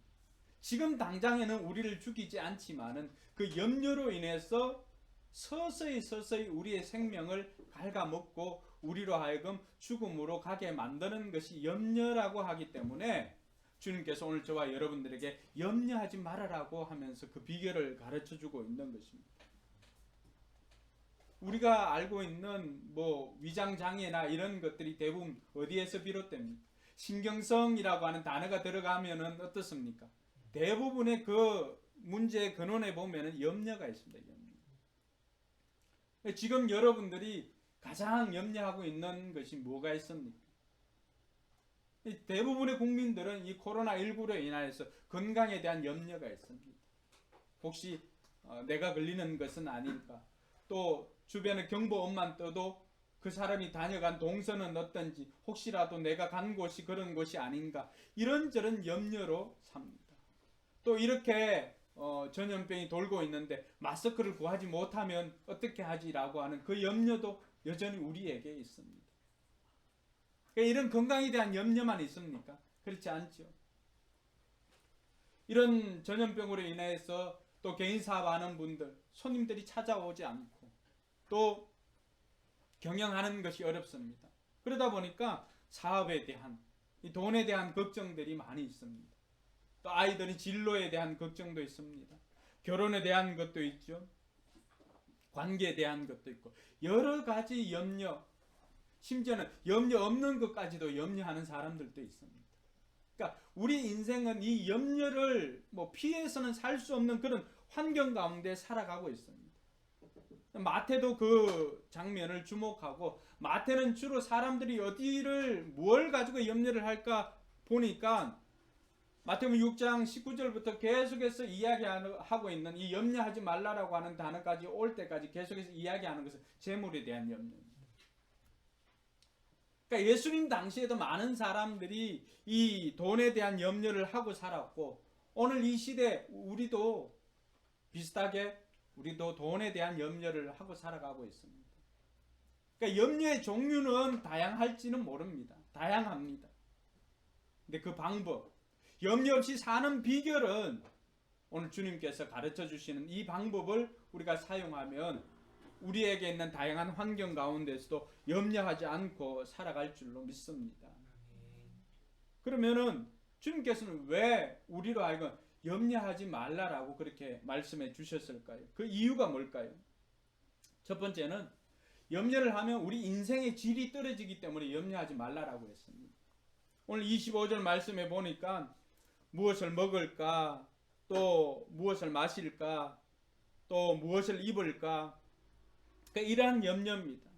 S2: 지금 당장에는 우리를 죽이지 않지만은 그 염려로 인해서 서서히 우리의 생명을 갉아먹고 우리로 하여금 죽음으로 가게 만드는 것이 염려라고 하기 때문에 주님께서 오늘 저와 여러분들에게 염려하지 말아라고 하면서 그 비결을 가르쳐주고 있는 것입니다. 우리가 알고 있는 뭐 위장장애나 이런 것들이 대부분 어디에서 비롯됩니까? 신경성이라고 하는 단어가 들어가면은 어떻습니까? 대부분의 그 문제의 근원에 보면은 염려가 있습니다. 염려. 지금 여러분들이 가장 염려하고 있는 것이 뭐가 있습니까? 대부분의 국민들은 이 코로나19로 인하여서 건강에 대한 염려가 있습니다. 혹시 내가 걸리는 것은 아닐까? 또 주변에 경보음만 떠도 그 사람이 다녀간 동선은 어떤지, 혹시라도 내가 간 곳이 그런 곳이 아닌가, 이런저런 염려로 삽니다. 또 이렇게 전염병이 돌고 있는데 마스크를 구하지 못하면 어떻게 하지라고 하는 그 염려도 여전히 우리에게 있습니다. 그러니까 이런 건강에 대한 염려만 있습니까? 그렇지 않죠. 이런 전염병으로 인해서 또 개인 사업하는 분들, 손님들이 찾아오지 않고 또 경영하는 것이 어렵습니다. 그러다 보니까 사업에 대한, 이 돈에 대한 걱정들이 많이 있습니다. 또 아이들이 진로에 대한 걱정도 있습니다. 결혼에 대한 것도 있죠. 관계에 대한 것도 있고 여러 가지 염려, 심지어는 염려 없는 것까지도 염려하는 사람들도 있습니다. 그러니까 우리 인생은 이 염려를 뭐 피해서는 살 수 없는 그런 환경 가운데 살아가고 있습니다. 마태도 그 장면을 주목하고, 마태는 주로 사람들이 뭘 가지고 염려를 할까 보니까 마태복음 6장 19절부터 계속해서 이야기하고 있는 이 염려하지 말라라고 하는 단어까지 올 때까지 계속해서 이야기하는 것은 재물에 대한 염려입니다. 그러니까 예수님 당시에도 많은 사람들이 이 돈에 대한 염려를 하고 살았고, 오늘 이 시대 우리도 비슷하게 우리도 돈에 대한 염려를 하고 살아가고 있습니다. 그러니까 염려의 종류는 다양할지는 모릅니다. 다양합니다. 근데 그 방법, 염려 없이 사는 비결은 오늘 주님께서 가르쳐 주시는 이 방법을 우리가 사용하면 우리에게 있는 다양한 환경 가운데서도 염려하지 않고 살아갈 줄로 믿습니다. 그러면은 주님께서는 왜 우리로 하여금 염려하지 말라라고 그렇게 말씀해 주셨을까요? 그 이유가 뭘까요? 첫 번째는 염려를 하면 우리 인생의 질이 떨어지기 때문에 염려하지 말라라고 했습니다. 오늘 25절 말씀해 보니까 무엇을 먹을까, 또 무엇을 마실까, 또 무엇을 입을까, 그러니까 이러한 염려입니다.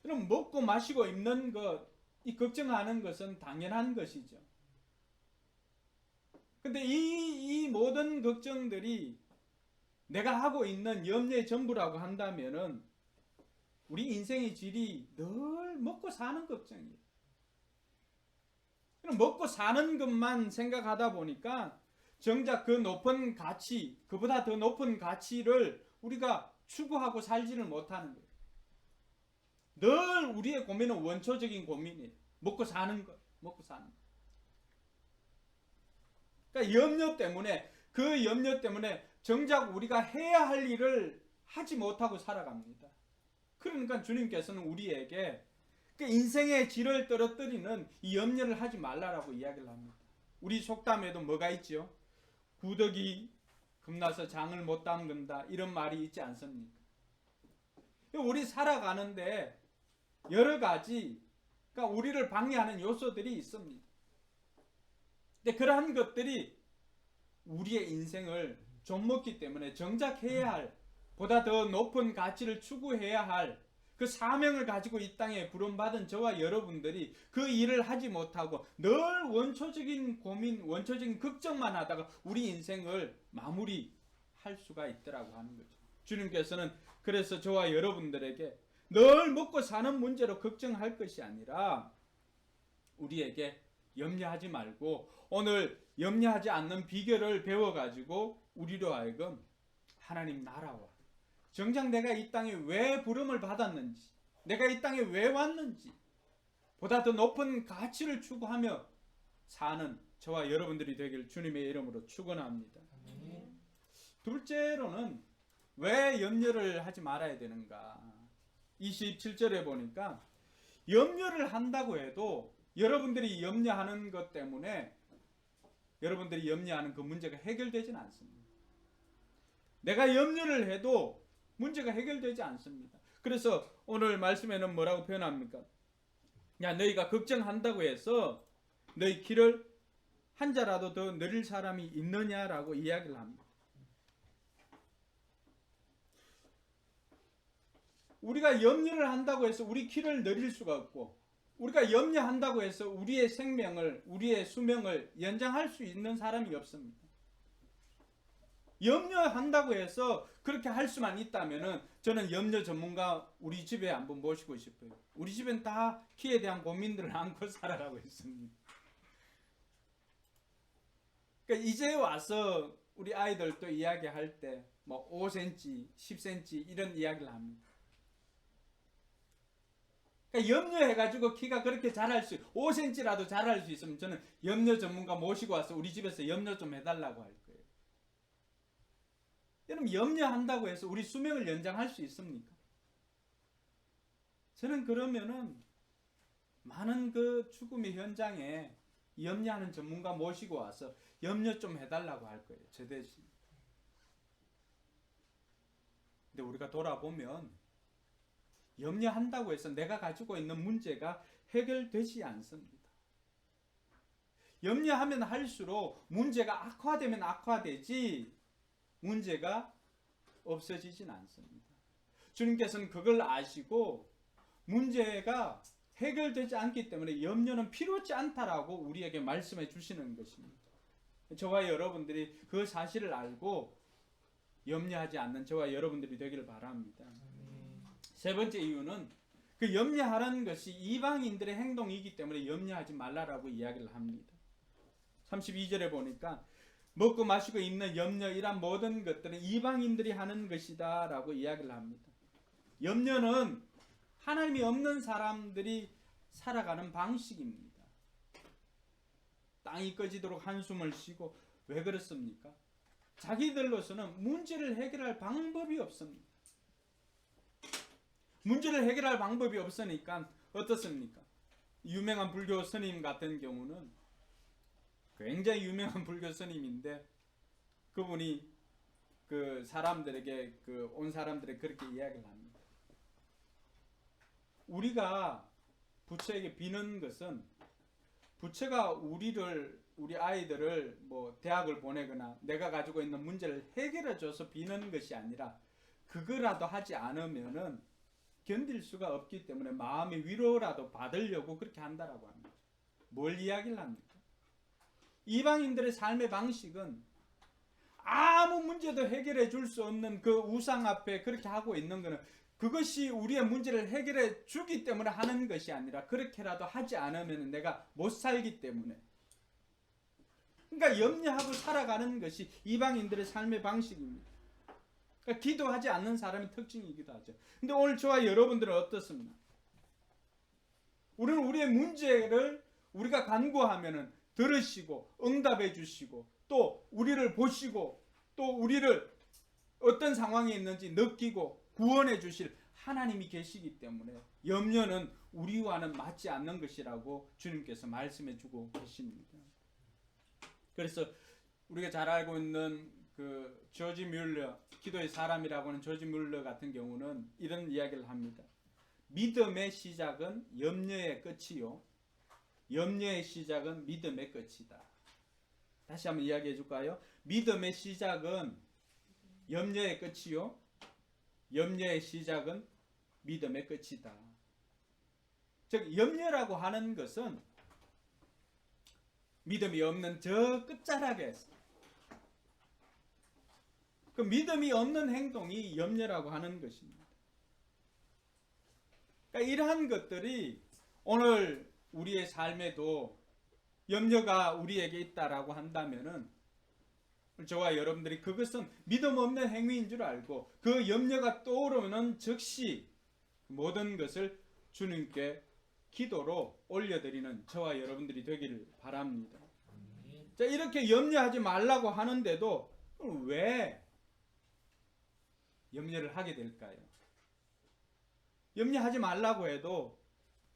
S2: 그럼 먹고 마시고 입는 것, 이 걱정하는 것은 당연한 것이죠. 근데 이 모든 걱정들이 내가 하고 있는 염려의 전부라고 한다면은 우리 인생의 질이 늘 먹고 사는 걱정이에요. 그럼 먹고 사는 것만 생각하다 보니까 정작 그 높은 가치, 그보다 더 높은 가치를 우리가 추구하고 살지를 못하는 거예요. 늘 우리의 고민은 원초적인 고민이에요. 먹고 사는 것, 먹고 사는 것. 그러니까 그 염려 때문에 정작 우리가 해야 할 일을 하지 못하고 살아갑니다. 그러니까 주님께서는 우리에게 그 인생의 질을 떨어뜨리는 이 염려를 하지 말라라고 이야기를 합니다. 우리 속담에도 뭐가 있지요? 구더기 겁나서 장을 못 담근다, 이런 말이 있지 않습니까? 우리 살아가는데 여러 가지, 그러니까 우리를 방해하는 요소들이 있습니다. 근데 그러한 것들이 우리의 인생을 좀먹기 때문에 정작 해야 할, 보다 더 높은 가치를 추구해야 할 그 사명을 가지고 이 땅에 부름받은 저와 여러분들이 그 일을 하지 못하고 늘 원초적인 고민, 원초적인 걱정만 하다가 우리 인생을 마무리할 수가 있더라고 하는 거죠. 주님께서는 그래서 저와 여러분들에게 늘 먹고 사는 문제로 걱정할 것이 아니라 우리에게 염려하지 말고 오늘 염려하지 않는 비결을 배워가지고 우리로 하여금 하나님 나라와 정작 내가 이 땅에 왜 부름을 받았는지, 내가 이 땅에 왜 왔는지 보다 더 높은 가치를 추구하며 사는 저와 여러분들이 되길 주님의 이름으로 축원합니다. 둘째로는 왜 염려를 하지 말아야 되는가? 27절에 보니까 염려를 한다고 해도 여러분들이 염려하는 것 때문에 여러분들이 염려하는 그 문제가 해결되지는 않습니다. 내가 염려를 해도 문제가 해결되지 않습니다. 그래서 오늘 말씀에는 뭐라고 표현합니까? 야, 너희가 걱정한다고 해서 너희 길을 한 자라도 더 느릴 사람이 있느냐라고 이야기를 합니다. 우리가 염려를 한다고 해서 우리 길을 느릴 수가 없고, 우리가 염려한다고 해서 우리의 생명을, 우리의 수명을 연장할 수 있는 사람이 없습니다. 염려한다고 해서 그렇게 할 수만 있다면은 저는 염려 전문가 우리 집에 한번 모시고 싶어요. 우리 집엔 다 키에 대한 고민들을 안고 살아가고 있습니다. 그러니까 이제 와서 우리 아이들도 이야기할 때 뭐 5cm, 10cm 이런 이야기를 합니다. 그러니까 염려해가지고 키가 그렇게 자랄 수, 5cm라도 자랄 수 있으면 저는 염려 전문가 모시고 와서 우리 집에서 염려 좀 해달라고 할 거예요. 여러분, 염려한다고 해서 우리 수명을 연장할 수 있습니까? 저는 그러면은 많은 그 죽음의 현장에 염려하는 전문가 모시고 와서 염려 좀 해달라고 할 거예요. 저 대신. 근데 우리가 돌아보면 염려한다고 해서 내가 가지고 있는 문제가 해결되지 않습니다. 염려하면 할수록 문제가 악화되면 악화되지 문제가 없어지진 않습니다. 주님께서는 그걸 아시고 문제가 해결되지 않기 때문에 염려는 필요치 않다라고 우리에게 말씀해 주시는 것입니다. 저와 여러분들이 그 사실을 알고 염려하지 않는 저와 여러분들이 되기를 바랍니다. 세 번째 이유는 그 염려하라는 것이 이방인들의 행동이기 때문에 염려하지 말라라고 이야기를 합니다. 32절에 보니까 먹고 마시고 입는 염려 이란 모든 것들은 이방인들이 하는 것이다 라고 이야기를 합니다. 염려는 하나님이 없는 사람들이 살아가는 방식입니다. 땅이 꺼지도록 한숨을 쉬고 왜 그렇습니까? 자기들로서는 문제를 해결할 방법이 없습니다. 문제를 해결할 방법이 없으니까 어떻습니까? 유명한 불교 스님 같은 경우는 굉장히 유명한 불교 스님인데 그분이 그 사람들에게 온 사람들에게 그렇게 이야기를 합니다. 우리가 부처에게 비는 것은 부처가 우리 아이들을 뭐 대학을 보내거나 내가 가지고 있는 문제를 해결해 줘서 비는 것이 아니라 그거라도 하지 않으면은 견딜 수가 없기 때문에 마음의 위로라도 받으려고 그렇게 한다라고 합니다. 뭘 이야기를 합니까? 이방인들의 삶의 방식은 아무 문제도 해결해 줄 수 없는 그 우상 앞에 그렇게 하고 있는 것은 그것이 우리의 문제를 해결해 주기 때문에 하는 것이 아니라 그렇게라도 하지 않으면 내가 못 살기 때문에, 그러니까 염려하고 살아가는 것이 이방인들의 삶의 방식입니다. 그러니까 기도하지 않는 사람의 특징이기도 하죠. 근데 오늘 저와 여러분들은 어떻습니까? 우리는 우리의 문제를 우리가 간구하면은 들으시고 응답해 주시고 또 우리를 보시고 또 우리를 어떤 상황에 있는지 느끼고 구원해 주실 하나님이 계시기 때문에 염려는 우리와는 맞지 않는 것이라고 주님께서 말씀해 주고 계십니다. 그래서 우리가 잘 알고 있는 그 조지 뮬러, 기도의 사람이라고 하는 조지 뮬러 같은 경우는 이런 이야기를 합니다. 믿음의 시작은 염려의 끝이요, 염려의 시작은 믿음의 끝이다. 다시 한번 이야기해 줄까요? 믿음의 시작은 염려의 끝이요, 염려의 시작은 믿음의 끝이다. 즉 염려라고 하는 것은 믿음이 없는 저 끝자락에 그 믿음이 없는 행동이 염려라고 하는 것입니다. 그러니까 이러한 것들이 오늘 우리의 삶에도 염려가 우리에게 있다라고 한다면은 저와 여러분들이 그것은 믿음 없는 행위인 줄 알고 그 염려가 떠오르면 즉시 모든 것을 주님께 기도로 올려드리는 저와 여러분들이 되기를 바랍니다. 자, 이렇게 염려하지 말라고 하는데도 왜 염려를 하게 될까요? 염려하지 말라고 해도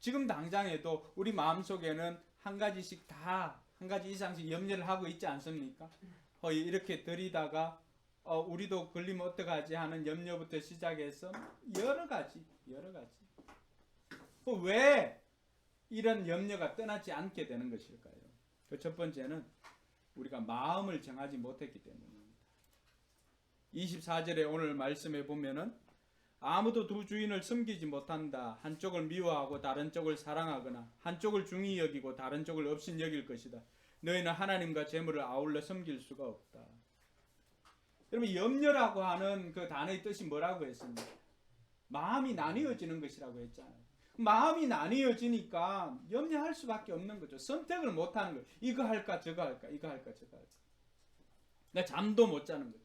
S2: 지금 당장에도 우리 마음속에는 한 가지씩 다 한 가지 이상씩 염려를 하고 있지 않습니까? 이렇게 들이다가 우리도 걸리면 어떡하지 하는 염려부터 시작해서 여러 가지 왜 이런 염려가 떠나지 않게 되는 것일까요? 그 첫 번째는 우리가 마음을 정하지 못했기 때문입니다. 24절에 오늘 말씀해 보면은 아무도 두 주인을 섬기지 못한다. 한쪽을 미워하고 다른 쪽을 사랑하거나 한쪽을 중히 여기고 다른 쪽을 없인 여길 것이다. 너희는 하나님과 재물을 아울러 섬길 수가 없다. 여러분, 염려라고 하는 그 단어의 뜻이 뭐라고 했습니까? 마음이 나뉘어지는 것이라고 했잖아요. 마음이 나뉘어지니까 염려할 수밖에 없는 거죠. 선택을 못하는 거예요. 이거 할까 저거 할까, 이거 할까 저거 할까. 나 잠도 못 자는 거죠.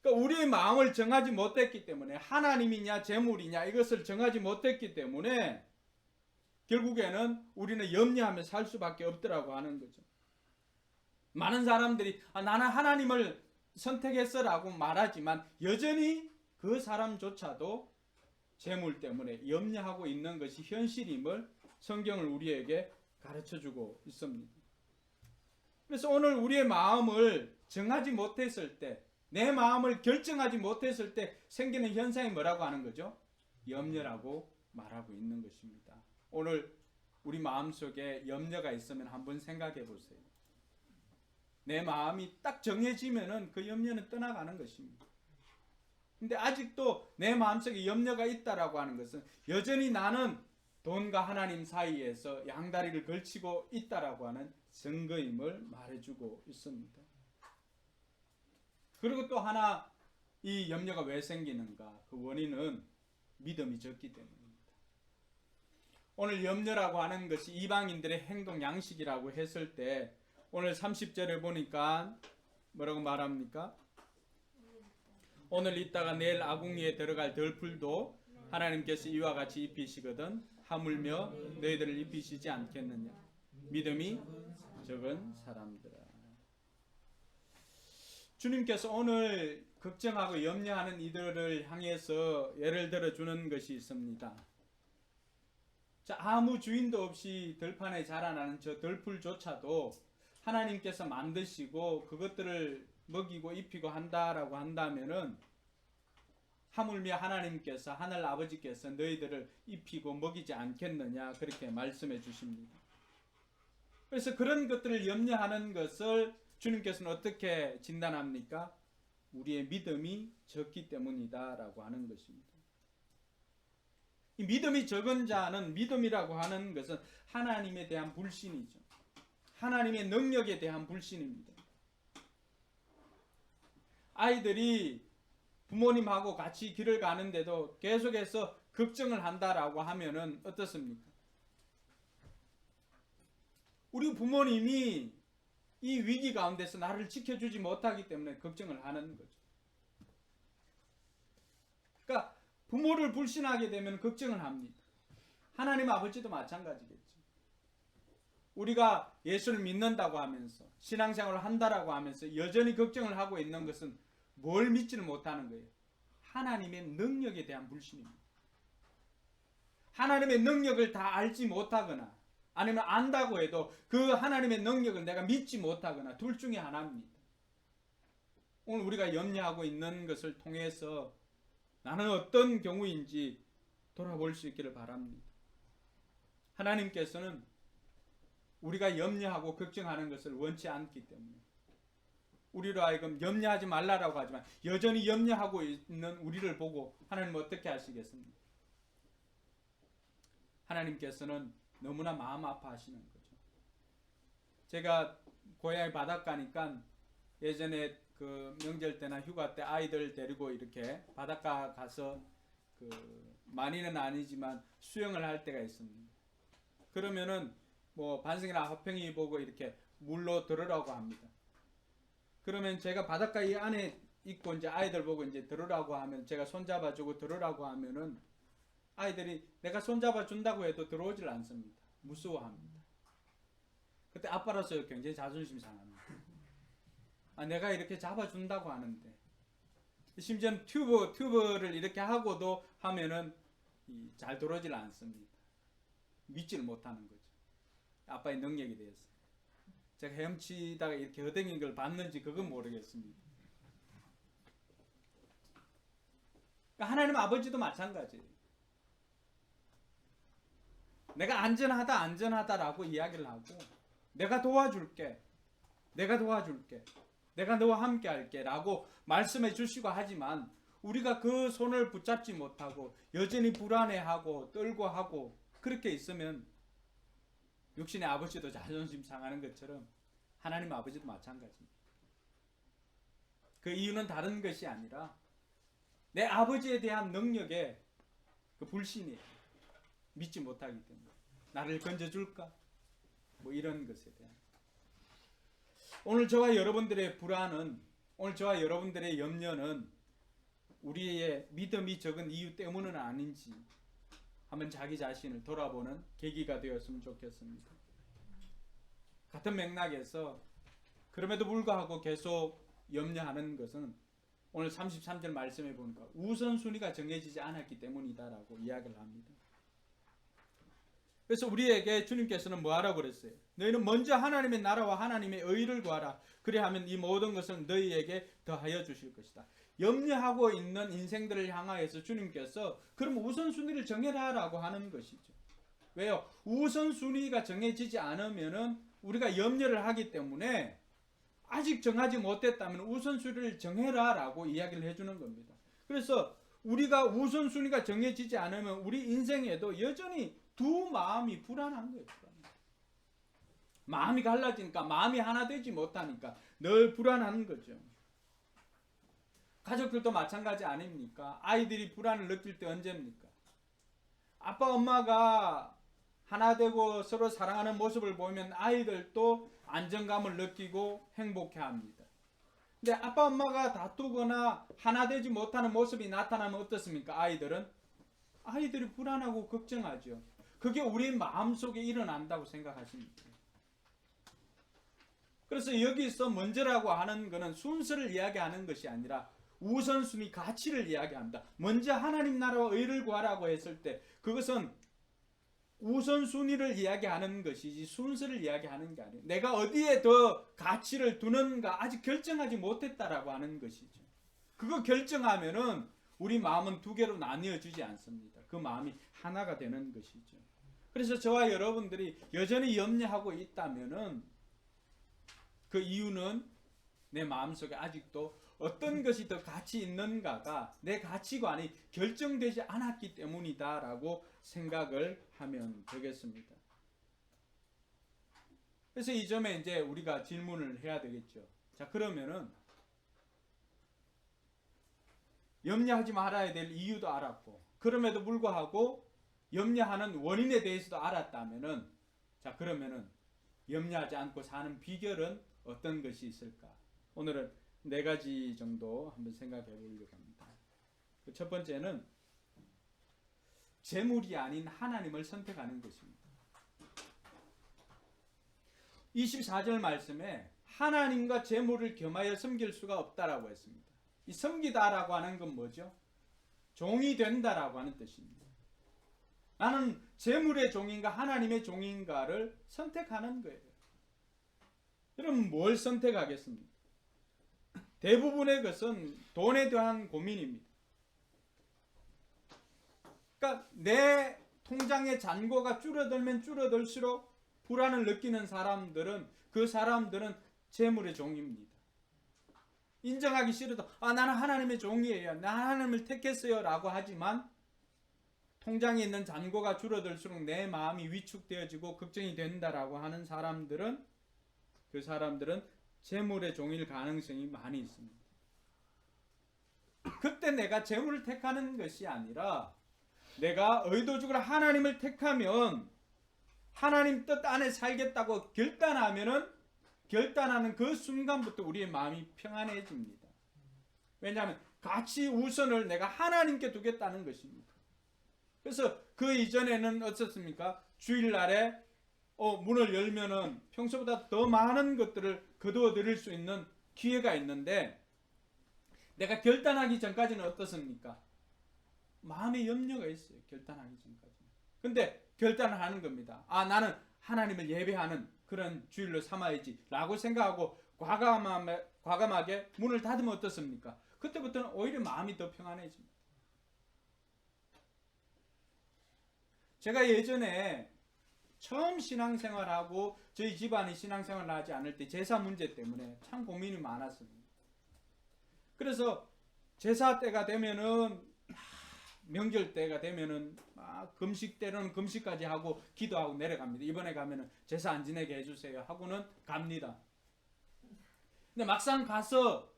S2: 그러니까 우리의 마음을 정하지 못했기 때문에 하나님이냐 재물이냐 이것을 정하지 못했기 때문에 결국에는 우리는 염려하며 살 수밖에 없더라고 하는 거죠. 많은 사람들이 나는 하나님을 선택했어라고 말하지만 여전히 그 사람조차도 재물 때문에 염려하고 있는 것이 현실임을 성경을 우리에게 가르쳐주고 있습니다. 그래서 오늘 우리의 마음을 정하지 못했을 때, 내 마음을 결정하지 못했을 때 생기는 현상이 뭐라고 하는 거죠? 염려라고 말하고 있는 것입니다. 오늘 우리 마음속에 염려가 있으면 한번 생각해 보세요. 내 마음이 딱 정해지면은 그 염려는 떠나가는 것입니다. 근데 아직도 내 마음속에 염려가 있다라고 하는 것은 여전히 나는 돈과 하나님 사이에서 양다리를 걸치고 있다라고 하는 증거임을 말해주고 있습니다. 그리고 또 하나 이 염려가 왜 생기는가? 그 원인은 믿음이 적기 때문입니다. 오늘 염려라고 하는 것이 이방인들의 행동 양식이라고 했을 때 오늘 30절에 보니까 뭐라고 말합니까? 오늘 있다가 내일 아궁이에 들어갈 덜풀도 하나님께서 이와 같이 입히시거든 하물며 너희들을 입히시지 않겠느냐. 믿음이 적은 사람들아. 주님께서 오늘 걱정하고 염려하는 이들을 향해서 예를 들어주는 것이 있습니다. 자, 아무 주인도 없이 들판에 자라나는 저 덜풀조차도 하나님께서 만드시고 그것들을 먹이고 입히고 한다라고 한다면은 하물며 하나님께서 하늘 아버지께서 너희들을 입히고 먹이지 않겠느냐 그렇게 말씀해 주십니다. 그래서 그런 것들을 염려하는 것을 주님께서는 어떻게 진단합니까? 우리의 믿음이 적기 때문이다라고 하는 것입니다. 이 믿음이 적은 자는 믿음이라고 하는 것은 하나님에 대한 불신이죠. 하나님의 능력에 대한 불신입니다. 아이들이 부모님하고 같이 길을 가는데도 계속해서 걱정을 한다라고 하면은 어떻습니까? 우리 부모님이 이 위기 가운데서 나를 지켜주지 못하기 때문에 걱정을 하는 거죠. 그러니까 부모를 불신하게 되면 걱정을 합니다. 하나님 아버지도 마찬가지겠죠. 우리가 예수를 믿는다고 하면서 신앙생활을 한다라고 하면서 여전히 걱정을 하고 있는 것은 뭘 믿지는 못하는 거예요. 하나님의 능력에 대한 불신입니다. 하나님의 능력을 다 알지 못하거나 아니면 안다고 해도 그 하나님의 능력을 내가 믿지 못하거나 둘 중에 하나입니다. 오늘 우리가 염려하고 있는 것을 통해서 나는 어떤 경우인지 돌아볼 수 있기를 바랍니다. 하나님께서는 우리가 염려하고 걱정하는 것을 원치 않기 때문에 우리로 하여금 염려하지 말라라고 하지만 여전히 염려하고 있는 우리를 보고 하나님은 어떻게 하시겠습니까? 하나님께서는 너무나 마음 아파하시는 거죠. 제가 고향이 바닷가니까 예전에 그 명절 때나 휴가 때 아이들 데리고 이렇게 바닷가 가서 그 많이는 아니지만 수영을 할 때가 있습니다. 그러면은 뭐 반승이나 화평이 보고 이렇게 물로 들으라고 합니다. 그러면 제가 바닷가 이 안에 있고 이제 아이들 보고 이제 들으라고 하면 제가 손잡아주고 들으라고 하면은 아이들이 내가 손잡아 준다고 해도 들어오질 않습니다. 무서워합니다. 그때 아빠로서 굉장히 자존심 상합니다. 아, 내가 이렇게 잡아준다고 하는데 심지어 튜브를 이렇게 하고도 하면은 잘 들어오질 않습니다. 믿지를 못하는 거죠. 아빠의 능력에 대해서. 제가 헤엄치다가 이렇게 허댕인 걸 봤는지 그건 모르겠습니다. 그러니까 하나님 아버지도 마찬가지예요. 내가 안전하다라고 이야기를 하고 내가 도와줄게. 내가 너와 함께 할게 라고 말씀해 주시고 하지만 우리가 그 손을 붙잡지 못하고 여전히 불안해하고 떨고 하고 그렇게 있으면 육신의 아버지도 자존심 상하는 것처럼 하나님 아버지도 마찬가지입니다. 그 이유는 다른 것이 아니라 내 아버지에 대한 능력에 그 불신이에요. 믿지 못하기 때문에 나를 건져줄까? 뭐 이런 것에 대한 오늘 저와 여러분들의 불안은 오늘 저와 여러분들의 염려는 우리의 믿음이 적은 이유 때문은 아닌지 한번 자기 자신을 돌아보는 계기가 되었으면 좋겠습니다. 같은 맥락에서 그럼에도 불구하고 계속 염려하는 것은 오늘 33절 말씀해 보니까 우선순위가 정해지지 않았기 때문이다라고 이야기를 합니다. 그래서 우리에게 주님께서는 뭐 하라고 그랬어요? 너희는 먼저 하나님의 나라와 하나님의 의를 구하라. 그래야하면 이 모든 것을 너희에게 더하여 주실 것이다. 염려하고 있는 인생들을 향하여서 주님께서 그럼 우선순위를 정해라라고 하는 것이죠. 왜요? 우선순위가 정해지지 않으면은 우리가 염려를 하기 때문에 아직 정하지 못했다면 우선순위를 정해라라고 이야기를 해주는 겁니다. 그래서 우리가 우선순위가 정해지지 않으면 우리 인생에도 여전히 두 마음이 불안한 거예요. 마음이 갈라지니까, 마음이 하나 되지 못하니까 늘 불안한 거죠. 가족들도 마찬가지 아닙니까? 아이들이 불안을 느낄 때 언제입니까? 아빠 엄마가 하나 되고 서로 사랑하는 모습을 보면 아이들도 안정감을 느끼고 행복해합니다. 근데 아빠 엄마가 다투거나 하나 되지 못하는 모습이 나타나면 어떻습니까? 아이들이 불안하고 걱정하죠. 그게 우리 마음속에 일어난다고 생각하십니까? 그래서 여기서 먼저라고 하는 것은 순서를 이야기하는 것이 아니라 우선순위, 가치를 이야기합니다. 먼저 하나님 나라와 의를 구하라고 했을 때 그것은 우선순위를 이야기하는 것이지 순서를 이야기하는 게 아니에요. 내가 어디에 더 가치를 두는가 아직 결정하지 못했다라고 하는 것이죠. 그거 결정하면은 우리 마음은 두 개로 나뉘어지지 않습니다. 그 마음이 하나가 되는 것이죠. 그래서 저와 여러분들이 여전히 염려하고 있다면은 그 이유는 내 마음속에 아직도 어떤 것이 더 가치 있는가가 내 가치관이 결정되지 않았기 때문이다라고 생각을 하면 되겠습니다. 그래서 이 점에 이제 우리가 질문을 해야 되겠죠. 자, 그러면은 염려하지 말아야 될 이유도 알았고 그럼에도 불구하고 염려하는 원인에 대해서도 알았다면은 자, 그러면은 염려하지 않고 사는 비결은 어떤 것이 있을까? 오늘은 4가지 정도 한번 생각해 보려고 합니다. 첫 번째는 재물이 아닌 하나님을 선택하는 것입니다. 24절 말씀에 하나님과 재물을 겸하여 섬길 수가 없다라고 했습니다. 이 섬기다라고 하는 건 뭐죠? 종이 된다라고 하는 뜻입니다. 나는 재물의 종인가 하나님의 종인가를 선택하는 거예요. 여러분 뭘 선택하겠습니까? 대부분의 것은 돈에 대한 고민입니다. 그러니까 내 통장의 잔고가 줄어들면 줄어들수록 불안을 느끼는 사람들은 그 사람들은 재물의 종입니다. 인정하기 싫어도 나는 하나님의 종이에요. 나 하나님을 택했어요 라고 하지만 통장에 있는 잔고가 줄어들수록 내 마음이 위축되어지고 걱정이 된다라고 하는 사람들은 그 사람들은 재물의 종일 가능성이 많이 있습니다. 그때 내가 재물을 택하는 것이 아니라 내가 의도적으로 하나님을 택하면 하나님 뜻 안에 살겠다고 결단하는 그 순간부터 우리의 마음이 평안해집니다. 왜냐하면 가치 우선을 내가 하나님께 두겠다는 것입니다. 그래서 그 이전에는 어떻습니까? 주일날에 문을 열면은 평소보다 더 많은 것들을 거두어 드릴 수 있는 기회가 있는데 내가 결단하기 전까지는 어떻습니까? 마음에 염려가 있어요. 결단하기 전까지는. 근데 결단을 하는 겁니다. 나는 하나님을 예배하는 그런 주일로 삼아야지 라고 생각하고 과감하게 문을 닫으면 어떻습니까? 그때부터는 오히려 마음이 더 평안해집니다. 제가 예전에 처음 신앙생활하고 저희 집안이 신앙생활을 하지 않을 때 제사 문제 때문에 참 고민이 많았습니다. 그래서 제사 때가 되면은 명절 때가 되면은 금식 때로는 금식까지 하고 기도하고 내려갑니다. 이번에 가면은 제사 안 지내게 해주세요 하고는 갑니다. 근데 막상 가서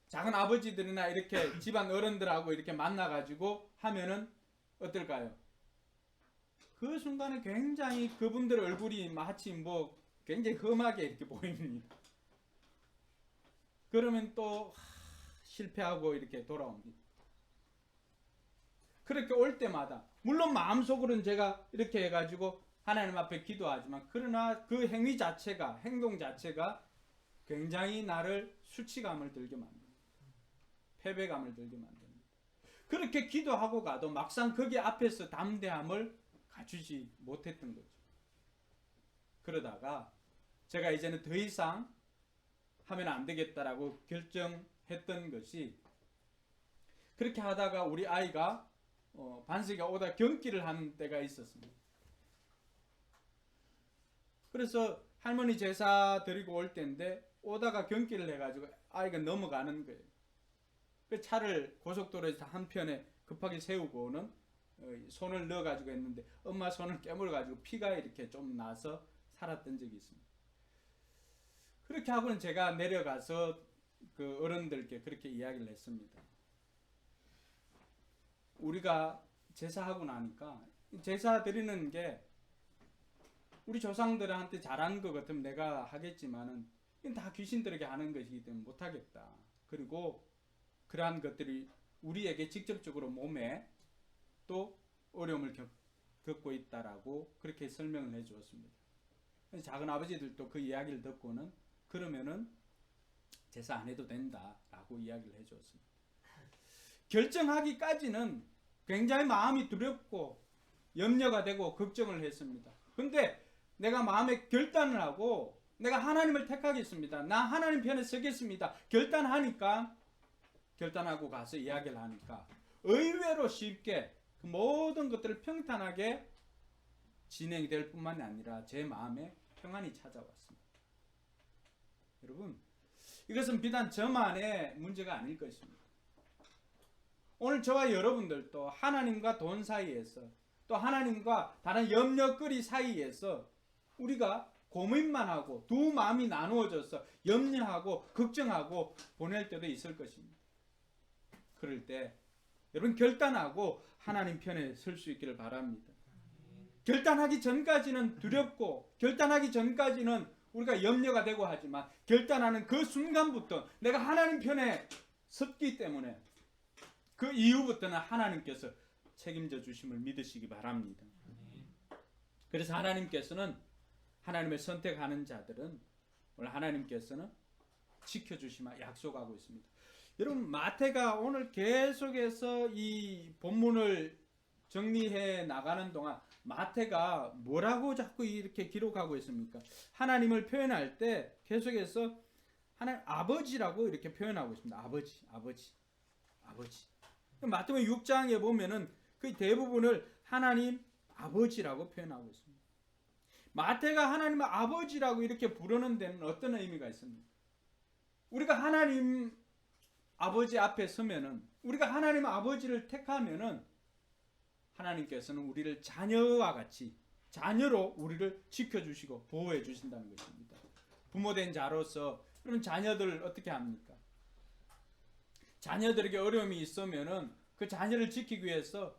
S2: 작은 아버지들이나 이렇게 집안 어른들하고 이렇게 만나가지고 하면은 어떨까요? 그 순간에 굉장히 그분들 얼굴이 마치 굉장히 험하게 이렇게 보입니다. 그러면 또 실패하고 이렇게 돌아옵니다. 그렇게 올 때마다 물론 마음속으로는 제가 이렇게 해가지고 하나님 앞에 기도하지만 그러나 그 행위 자체가 행동 자체가 굉장히 나를 수치감을 들게 만듭니다. 패배감을 들게 만듭니다. 그렇게 기도하고 가도 막상 거기 앞에서 담대함을 갖추지 못했던 거죠. 그러다가 제가 이제는 더 이상 하면 안 되겠다라고 결정했던 것이 그렇게 하다가 우리 아이가 반석이가 오다 경기를 하는 때가 있었습니다. 그래서 할머니 제사 드리고 올 때인데 오다가 경기를 해가지고 아이가 넘어가는 거예요. 그 차를 고속도로에서 한편에 급하게 세우고는 손을 넣어가지고 했는데 엄마 손을 깨물어가지고 피가 이렇게 좀 나서 살았던 적이 있습니다. 그렇게 하고는 제가 내려가서 그 어른들께 그렇게 이야기를 했습니다. 우리가 제사하고 나니까 제사 드리는 게 우리 조상들한테 잘한 것 같으면 내가 하겠지만은 이건 다 귀신들에게 하는 것이기 때문에 못하겠다. 그리고 그러한 것들이 우리에게 직접적으로 몸에 또 어려움을 겪고 있다라고 그렇게 설명을 해 주었습니다. 작은 아버지들도 그 이야기를 듣고는 그러면은 제사 안 해도 된다라고 이야기를 해 주었습니다. 결정하기까지는 굉장히 마음이 두렵고 염려가 되고 걱정을 했습니다. 근데 내가 마음에 결단을 하고 내가 하나님을 택하겠습니다. 나 하나님 편에 서겠습니다. 결단하고 가서 이야기를 하니까 의외로 쉽게 그 모든 것들을 평탄하게 진행이 될 뿐만이 아니라 제 마음에 평안이 찾아왔습니다. 여러분, 이것은 비단 저만의 문제가 아닐 것입니다. 오늘 저와 여러분들도 하나님과 돈 사이에서 또 하나님과 다른 염려거리 사이에서 우리가 고민만 하고 두 마음이 나누어져서 염려하고 걱정하고 보낼 때도 있을 것입니다. 그럴 때 여러분 결단하고 하나님 편에 설 수 있기를 바랍니다. 결단하기 전까지는 두렵고 결단하기 전까지는 우리가 염려가 되고 하지만 결단하는 그 순간부터 내가 하나님 편에 섰기 때문에 그 이후부터는 하나님께서 책임져 주심을 믿으시기 바랍니다. 그래서 하나님께서는 하나님을 선택하는 자들은 오늘 하나님께서는 지켜주시마 약속하고 있습니다. 여러분 마태가 오늘 계속해서 이 본문을 정리해 나가는 동안 마태가 뭐라고 자꾸 이렇게 기록하고 있습니까? 하나님을 표현할 때 계속해서 하나님 아버지라고 이렇게 표현하고 있습니다. 아버지. 마태복음 6장에 보면은 그 대부분을 하나님 아버지라고 표현하고 있습니다. 마태가 하나님을 아버지라고 이렇게 부르는 데는 어떤 의미가 있습니까? 우리가 하나님 아버지 앞에 서면은 우리가 하나님 아버지를 택하면은 하나님께서는 우리를 자녀와 같이 자녀로 우리를 지켜주시고 보호해 주신다는 것입니다. 부모된 자로서 그럼 자녀들 어떻게 합니까? 자녀들에게 어려움이 있으면은 그 자녀를 지키기 위해서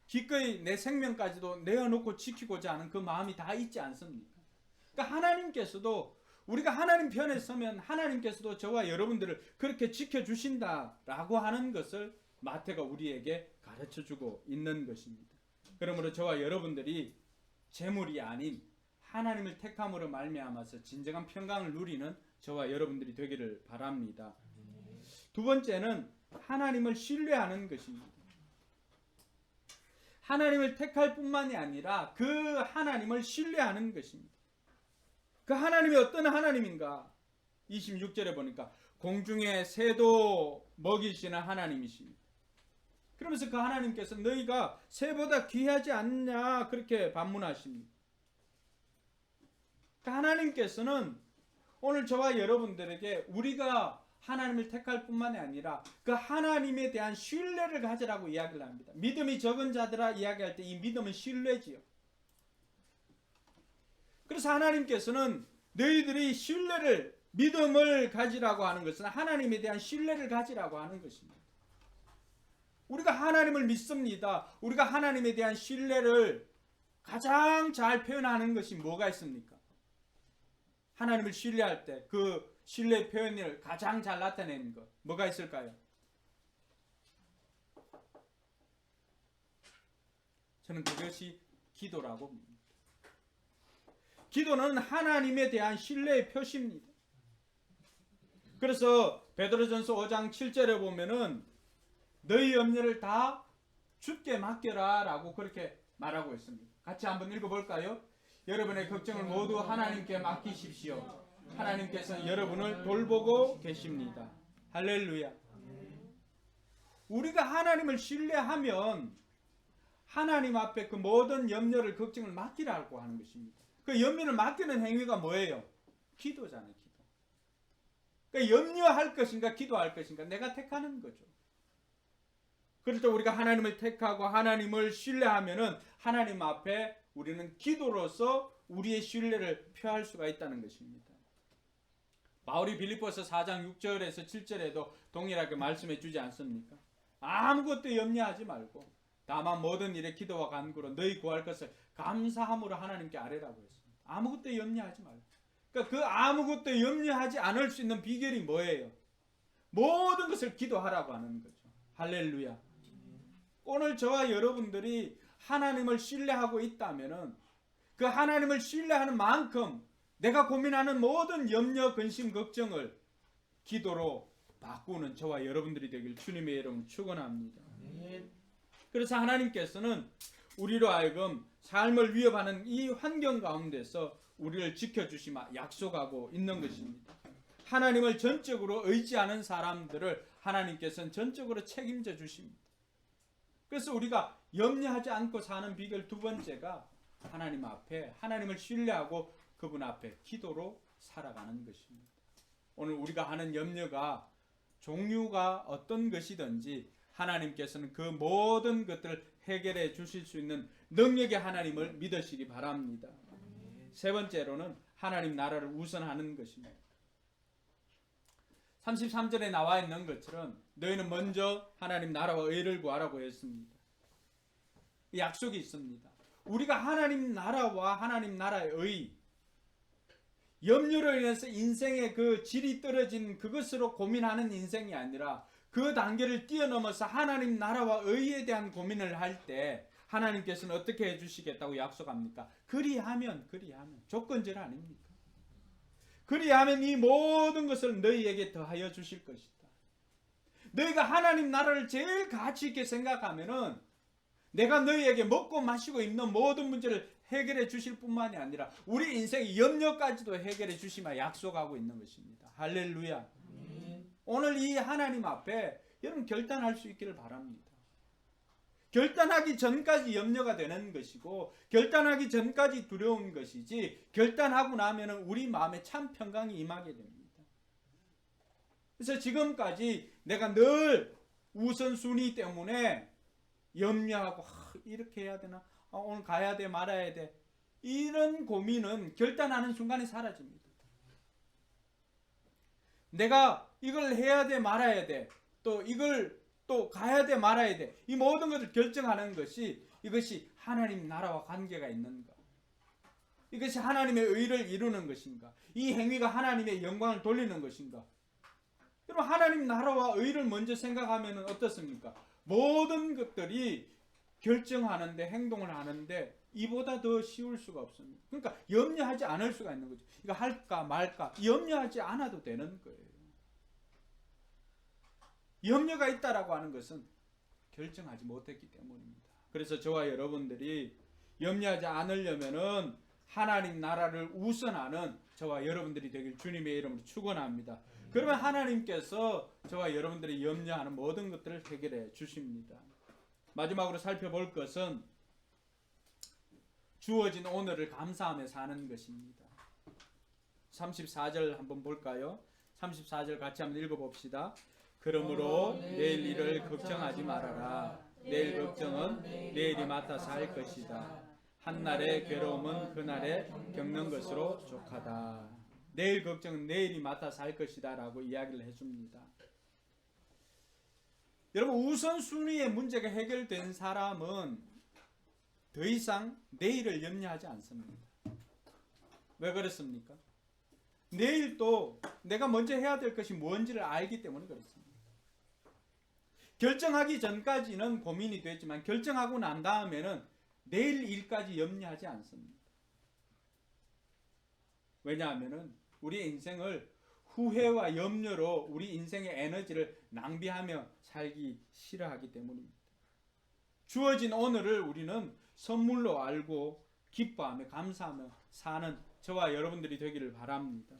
S2: 기꺼이 내 생명까지도 내어놓고 지키고자 하는 그 마음이 다 있지 않습니까? 그러니까 하나님께서도 우리가 하나님 편에 서면 하나님께서도 저와 여러분들을 그렇게 지켜주신다라고 하는 것을 마태가 우리에게 가르쳐주고 있는 것입니다. 그러므로 저와 여러분들이 재물이 아닌 하나님을 택함으로 말미암아서 진정한 평강을 누리는 저와 여러분들이 되기를 바랍니다. 두 번째는 하나님을 신뢰하는 것입니다. 하나님을 택할 뿐만이 아니라 그 하나님을 신뢰하는 것입니다. 그 하나님이 어떤 하나님인가? 26절에 보니까 공중의 새도 먹이시는 하나님이십니다. 그러면서 그 하나님께서 너희가 새보다 귀하지 않냐 그렇게 반문하십니다. 그 하나님께서는 오늘 저와 여러분들에게 우리가 하나님을 택할 뿐만이 아니라 그 하나님에 대한 신뢰를 가지라고 이야기를 합니다. 믿음이 적은 자들아 이야기할 때 이 믿음은 신뢰지요. 그래서 하나님께서는 너희들이 신뢰를 믿음을 가지라고 하는 것은 하나님에 대한 신뢰를 가지라고 하는 것입니다. 우리가 하나님을 믿습니다. 우리가 하나님에 대한 신뢰를 가장 잘 표현하는 것이 뭐가 있습니까? 하나님을 신뢰할 때 그 신뢰 표현을 가장 잘 나타내는 것 뭐가 있을까요? 저는 그것이 기도라고 봅니다. 기도는 하나님에 대한 신뢰의 표시입니다. 그래서 베드로전서 5장 7절에 보면은 너희 염려를 다 주께 맡겨라 라고 그렇게 말하고 있습니다. 같이 한번 읽어볼까요? 여러분의 걱정을 모두 하나님께 맡기십시오. 하나님께서 여러분을 돌보고 계십니다. 할렐루야. 우리가 하나님을 신뢰하면 하나님 앞에 그 모든 염려를 걱정을 맡기라고 하는 것입니다. 그 염려를 맡기는 행위가 뭐예요? 기도잖아요. 기도. 그러니까 염려할 것인가 기도할 것인가 내가 택하는 거죠. 그럴 때 우리가 하나님을 택하고 하나님을 신뢰하면은 하나님 앞에 우리는 기도로서 우리의 신뢰를 표할 수가 있다는 것입니다. 바울이 빌립보서 4장 6절에서 7절에도 동일하게 말씀해 주지 않습니까? 아무것도 염려하지 말고 다만 모든 일에 기도와 간구로 너희 구할 것을 감사함으로 하나님께 아뢰라고 했습니다. 아무것도 염려하지 말고. 그러니까 그 아무것도 염려하지 않을 수 있는 비결이 뭐예요? 모든 것을 기도하라고 하는 거죠. 할렐루야. 오늘 저와 여러분들이 하나님을 신뢰하고 있다면은 그 하나님을 신뢰하는 만큼 내가 고민하는 모든 염려, 근심, 걱정을 기도로 바꾸는 저와 여러분들이 되길 주님의 이름으로 축원합니다. 그래서 하나님께서는 우리로 하여금 삶을 위협하는 이 환경 가운데서 우리를 지켜주시마 약속하고 있는 것입니다. 하나님을 전적으로 의지하는 사람들을 하나님께서는 전적으로 책임져 주십니다. 그래서 우리가 염려하지 않고 사는 비결 두 번째가 하나님 앞에 하나님을 신뢰하고 그분 앞에 기도로 살아가는 것입니다. 오늘 우리가 하는 염려가 종류가 어떤 것이든지 하나님께서는 그 모든 것들을 해결해 주실 수 있는 능력의 하나님을 믿으시기 바랍니다. 세 번째로는 하나님 나라를 우선하는 것입니다. 33절에 나와 있는 것처럼 너희는 먼저 하나님 나라와 의를 구하라고 했습니다. 약속이 있습니다. 우리가 하나님 나라와 하나님 나라의 의, 염려로 인해서 인생의 그 질이 떨어진 그것으로 고민하는 인생이 아니라 그 단계를 뛰어넘어서 하나님 나라와 의에 대한 고민을 할 때 하나님께서는 어떻게 해주시겠다고 약속합니까? 그리하면 조건절 아닙니까? 그리하면 이 모든 것을 너희에게 더하여 주실 것이다. 너희가 하나님 나라를 제일 가치 있게 생각하면은 내가 너희에게 먹고 마시고 입는 모든 문제를 해결해 주실 뿐만이 아니라 우리 인생의 염려까지도 해결해 주시마 약속하고 있는 것입니다. 할렐루야. 오늘 이 하나님 앞에 여러분 결단할 수 있기를 바랍니다. 결단하기 전까지 염려가 되는 것이고 결단하기 전까지 두려운 것이지 결단하고 나면 우리 마음에 참 평강이 임하게 됩니다. 그래서 지금까지 내가 늘 우선순위 때문에 염려하고 이렇게 해야 되나? 오늘 가야 돼 말아야 돼. 이런 고민은 결단하는 순간에 사라집니다. 내가 이걸 해야 돼 말아야 돼. 또 이걸 또 가야 돼 말아야 돼. 이 모든 것을 결정하는 것이 이것이 하나님 나라와 관계가 있는가? 이것이 하나님의 의를 이루는 것인가? 이 행위가 하나님의 영광을 돌리는 것인가? 여러분 하나님 나라와 의를 먼저 생각하면 어떻습니까? 모든 것들이 결정하는데 행동을 하는데 이보다 더 쉬울 수가 없습니다. 그러니까 염려하지 않을 수가 있는 거죠. 이거 할까 말까 염려하지 않아도 되는 거예요. 염려가 있다라고 하는 것은 결정하지 못했기 때문입니다. 그래서 저와 여러분들이 염려하지 않으려면은 하나님 나라를 우선하는 저와 여러분들이 되길 주님의 이름으로 축원합니다. 그러면 하나님께서 저와 여러분들이 염려하는 모든 것들을 해결해 주십니다. 마지막으로 살펴볼 것은 주어진 오늘을 감사하며 사는 것입니다. 34절 한번 볼까요? 34절 같이 한번 읽어봅시다. 그러므로 내일 일을 걱정하지 말아라. 내일 걱정은 내일이 맡아서 할 것이다. 한날의 괴로움은 그날에 겪는 것으로 족하다. 내일 걱정은 내일이 맡아서 할 것이다 라고 이야기를 해줍니다. 여러분 우선순위의 문제가 해결된 사람은 더 이상 내일을 염려하지 않습니다. 왜 그렇습니까? 내일도 내가 먼저 해야 될 것이 뭔지를 알기 때문에 그렇습니다. 결정하기 전까지는 고민이 되지만 결정하고 난 다음에는 내일 일까지 염려하지 않습니다. 왜냐하면 우리 인생을 후회와 염려로 우리 인생의 에너지를 낭비하며 살기 싫어하기 때문입니다. 주어진 오늘을 우리는 선물로 알고 기뻐하며 감사하며 사는 저와 여러분들이 되기를 바랍니다.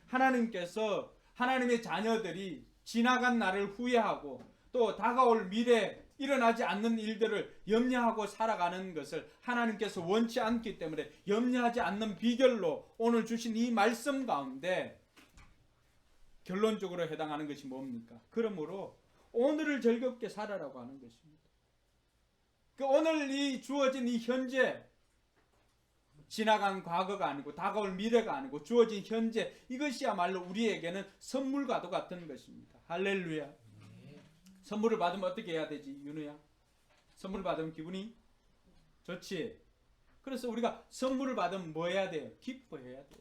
S2: 하나님께서 하나님의 자녀들이 지나간 날을 후회하고 또 다가올 미래 일어나지 않는 일들을 염려하고 살아가는 것을 하나님께서 원치 않기 때문에 염려하지 않는 비결로 오늘 주신 이 말씀 가운데 결론적으로 해당하는 것이 뭡니까? 그러므로 오늘을 즐겁게 살아라고 하는 것입니다. 그 오늘 이 주어진 이 현재, 지나간 과거가 아니고 다가올 미래가 아니고 주어진 현재, 이것이야말로 우리에게는 선물과도 같은 것입니다. 할렐루야. 선물을 받으면 어떻게 해야 되지, 윤우야? 선물을 받으면 기분이 좋지. 그래서 우리가 선물을 받으면 뭐 해야 돼요? 기뻐해야 돼요.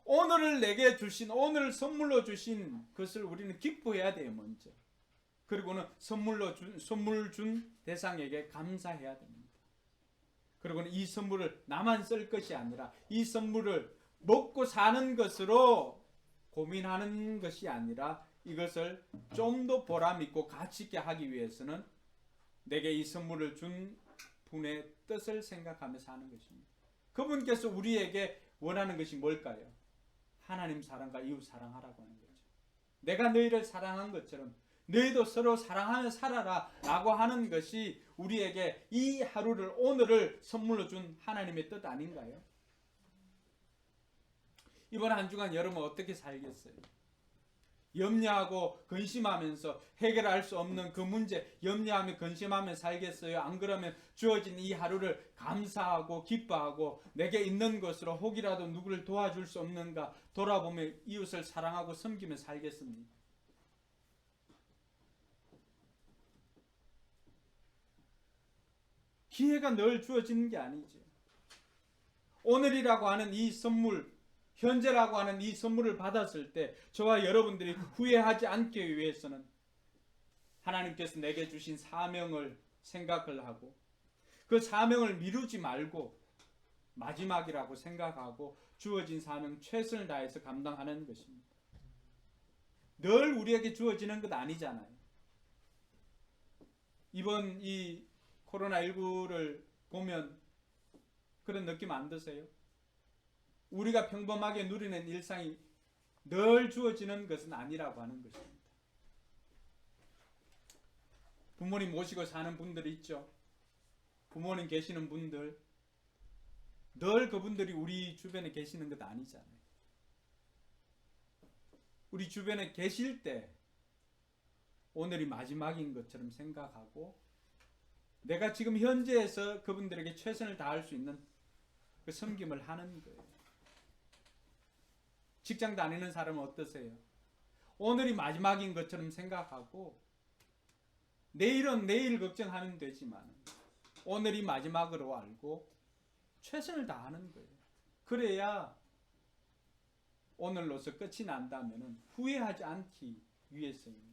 S2: 오늘을 내게 주신, 오늘 선물로 주신 것을 우리는 기뻐해야 돼요, 먼저. 그리고는 선물 준 대상에게 감사해야 됩니다. 그리고는 이 선물을 나만 쓸 것이 아니라 이 선물을 먹고 사는 것으로 고민하는 것이 아니라 이것을 좀 더 보람 있고 가치 있게 하기 위해서는 내게 이 선물을 준 분의 뜻을 생각하며 사는 것입니다. 그분께서 우리에게 원하는 것이 뭘까요? 하나님 사랑과 이웃 사랑하라고 하는 거죠. 내가 너희를 사랑한 것처럼 너희도 서로 사랑하며 살아라 라고 하는 것이 우리에게 이 하루를, 오늘을 선물로 준 하나님의 뜻 아닌가요? 이번 한 주간 여러분 어떻게 살겠어요? 염려하고 근심하면서 해결할 수 없는 그 문제 염려하며 근심하며 살겠어요? 안 그러면 주어진 이 하루를 감사하고 기뻐하고 내게 있는 것으로 혹이라도 누구를 도와줄 수 없는가 돌아보며 이웃을 사랑하고 섬기며 살겠습니까? 기회가 늘 주어지는 게 아니죠. 오늘이라고 하는 이 선물, 현재라고 하는 이 선물을 받았을 때 저와 여러분들이 후회하지 않기 위해서는 하나님께서 내게 주신 사명을 생각을 하고 그 사명을 미루지 말고 마지막이라고 생각하고 주어진 사명 최선을 다해서 감당하는 것입니다. 늘 우리에게 주어지는 것 아니잖아요. 이번 이 코로나19를 보면 그런 느낌 안 드세요? 우리가 평범하게 누리는 일상이 늘 주어지는 것은 아니라고 하는 것입니다. 부모님 모시고 사는 분들이 있죠. 부모님 계시는 분들, 늘 그분들이 우리 주변에 계시는 것 아니잖아요. 우리 주변에 계실 때 오늘이 마지막인 것처럼 생각하고 내가 지금 현재에서 그분들에게 최선을 다할 수 있는 그 섬김을 하는 거예요. 직장 다니는 사람은 어떠세요? 오늘이 마지막인 것처럼 생각하고 내일은 내일 걱정하면 되지만 오늘이 마지막으로 알고 최선을 다하는 거예요. 그래야 오늘로서 끝이 난다면 후회하지 않기 위해서입니다.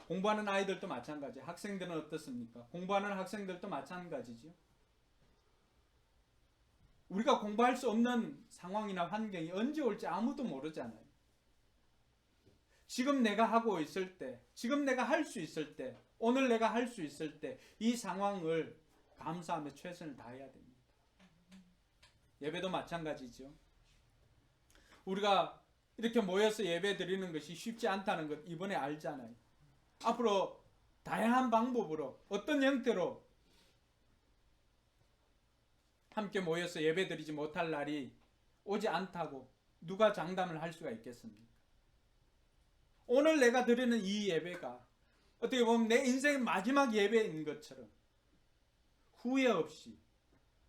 S2: 공부하는 아이들도 마찬가지예요. 학생들은 어떻습니까? 공부하는 학생들도 마찬가지죠. 우리가 공부할 수 없는 상황이나 환경이 언제 올지 아무도 모르잖아요. 지금 내가 하고 있을 때, 지금 내가 할 수 있을 때, 오늘 내가 할 수 있을 때 이 상황을 감사하며 최선을 다해야 됩니다. 예배도 마찬가지죠. 우리가 이렇게 모여서 예배 드리는 것이 쉽지 않다는 것 이번에 알잖아요. 앞으로 다양한 방법으로 어떤 형태로 함께 모여서 예배 드리지 못할 날이 오지 않다고 누가 장담을 할 수가 있겠습니까? 오늘 내가 드리는 이 예배가 어떻게 보면 내 인생의 마지막 예배인 것처럼 후회 없이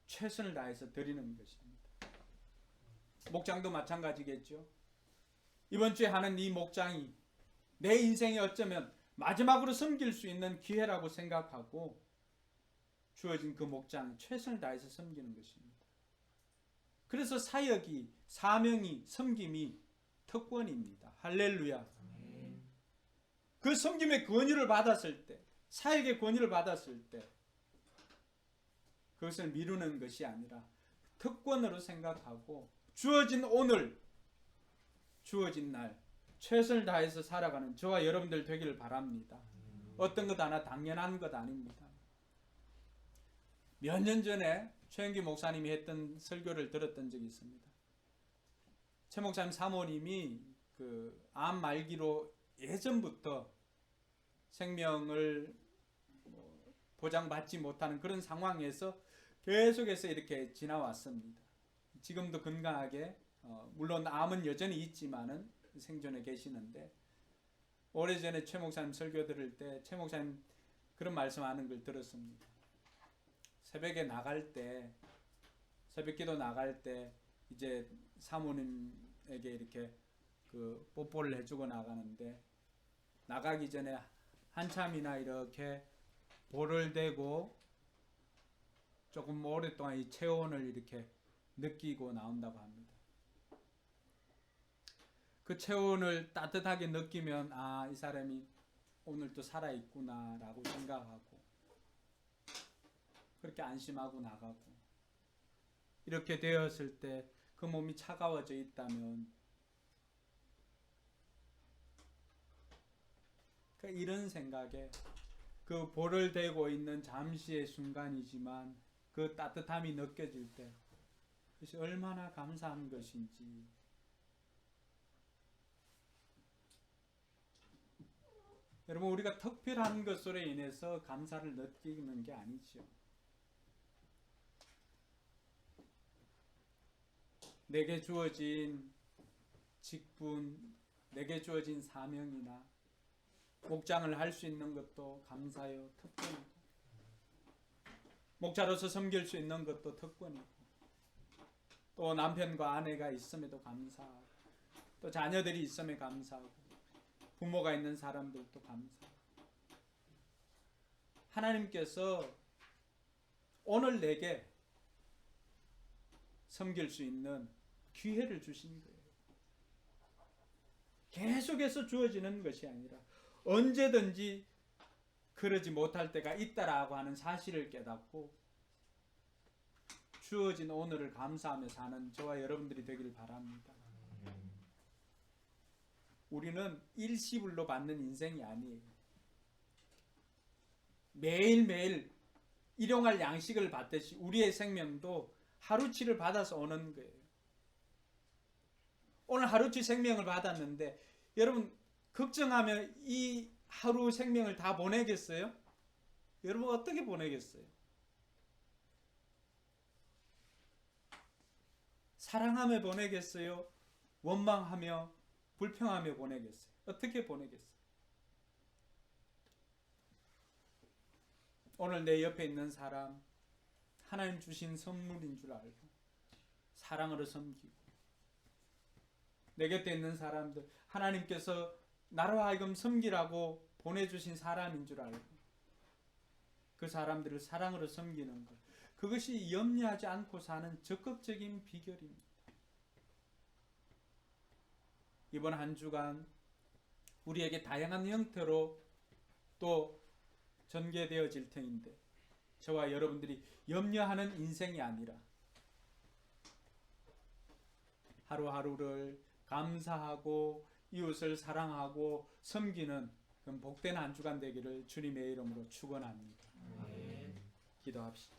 S2: 최선을 다해서 드리는 것입니다. 목장도 마찬가지겠죠. 이번 주에 하는 이 목장이 내 인생에 어쩌면 마지막으로 섬길 수 있는 기회라고 생각하고 주어진 그 목장 최선을 다해서 섬기는 것입니다. 그래서 사역이, 사명이, 섬김이 특권입니다. 할렐루야. 그 섬김의 권위를 받았을 때, 사역의 권위를 받았을 때 그것을 미루는 것이 아니라 특권으로 생각하고 주어진 오늘, 주어진 날 최선을 다해서 살아가는 저와 여러분들 되기를 바랍니다. 어떤 것 하나 당연한 것 아닙니다. 몇 년 전에 최영기 목사님이 했던 설교를 들었던 적이 있습니다. 최 목사님 사모님이 그 암 말기로 예전부터 생명을 보장받지 못하는 그런 상황에서 계속해서 이렇게 지나왔습니다. 지금도 건강하게 물론 암은 여전히 있지만은 생존해 계시는데, 오래전에 최 목사님 설교 들을 때 최 목사님 그런 말씀하는 걸 들었습니다. 새벽에 나갈 때, 새벽기도 나갈 때 이제 사모님에게 이렇게 그 뽀뽀를 해주고 나가는데, 나가기 전에 한참이나 이렇게 볼을 대고 조금 오랫동안 이 체온을 이렇게 느끼고 나온다고 합니다. 그 체온을 따뜻하게 느끼면 아, 이 사람이 오늘도 살아있구나 라고 생각하고 그렇게 안심하고 나가고, 이렇게 되었을 때 그 몸이 차가워져 있다면 이런 생각에 그 볼을 대고 있는 잠시의 순간이지만 그 따뜻함이 느껴질 때 그것이 얼마나 감사한 것인지, 여러분, 우리가 특별한 것으로 인해서 감사를 느끼는 게 아니죠. 내게 주어진 직분, 내게 주어진 사명이나 목장을 할 수 있는 것도 감사요, 특권이고, 목자로서 섬길 수 있는 것도 특권이고, 또 남편과 아내가 있음에도 감사하고, 또 자녀들이 있음에 감사하고, 부모가 있는 사람들도 감사하고, 하나님께서 오늘 내게 섬길 수 있는 기회를 주신 거예요. 계속해서 주어지는 것이 아니라 언제든지 그러지 못할 때가 있다라고 하는 사실을 깨닫고 주어진 오늘을 감사하며 사는 저와 여러분들이 되기를 바랍니다. 우리는 일시불로 받는 인생이 아니에요. 매일매일 일용할 양식을 받듯이 우리의 생명도 하루치를 받아서 오는 거예요. 오늘 하루치 생명을 받았는데 여러분 걱정하며 이 하루 생명을 다 보내겠어요? 여러분 어떻게 보내겠어요? 사랑하며 보내겠어요? 원망하며 불평하며 보내겠어요? 어떻게 보내겠어요? 오늘 내 옆에 있는 사람 하나님 주신 선물인 줄 알고 사랑으로 섬기고, 내 곁에 있는 사람들 하나님께서 나로 하여금 섬기라고 보내주신 사람인 줄 알고 그 사람들을 사랑으로 섬기는 것, 그것이 염려하지 않고 사는 적극적인 비결입니다. 이번 한 주간 우리에게 다양한 형태로 또 전개되어질 터인데, 저와 여러분들이 염려하는 인생이 아니라 하루하루를 감사하고 이웃을 사랑하고 섬기는 그런 복된 한 주간 되기를 주님의 이름으로 축원합니다. 기도합시다.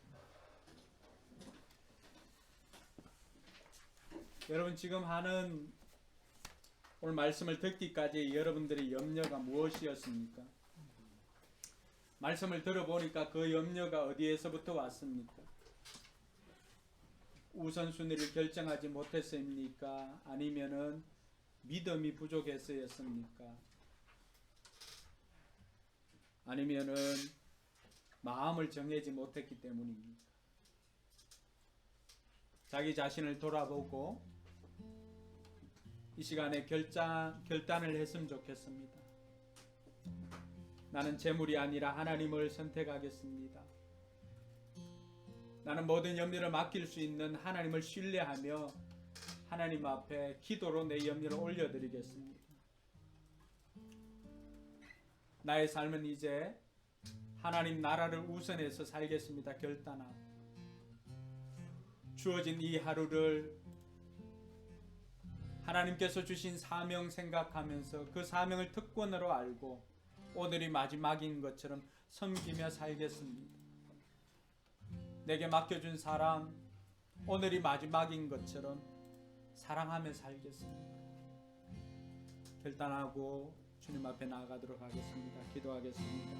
S2: 여러분, 지금 하는 오늘 말씀을 듣기까지 여러분들의 염려가 무엇이었습니까? 말씀을 들어보니까 그 염려가 어디에서부터 왔습니까? 우선순위를 결정하지 못했습니까? 아니면은 믿음이 부족해서였습니까? 아니면은 마음을 정하지 못했기 때문입니까? 자기 자신을 돌아보고 이 시간에 결단을 했으면 좋겠습니다. 나는 재물이 아니라 하나님을 선택하겠습니다. 나는 모든 염려를 맡길 수 있는 하나님을 신뢰하며 하나님 앞에 기도로 내 염려를 올려드리겠습니다. 나의 삶은 이제 하나님 나라를 우선해서 살겠습니다. 결단하고 주어진 이 하루를 하나님께서 주신 사명 생각하면서 그 사명을 특권으로 알고 오늘이 마지막인 것처럼 섬기며 살겠습니다. 내게 맡겨준 사람 오늘이 마지막인 것처럼 사랑하며 살겠습니다. 결단하고 주님 앞에 나아가도록 하겠습니다. 기도하겠습니다.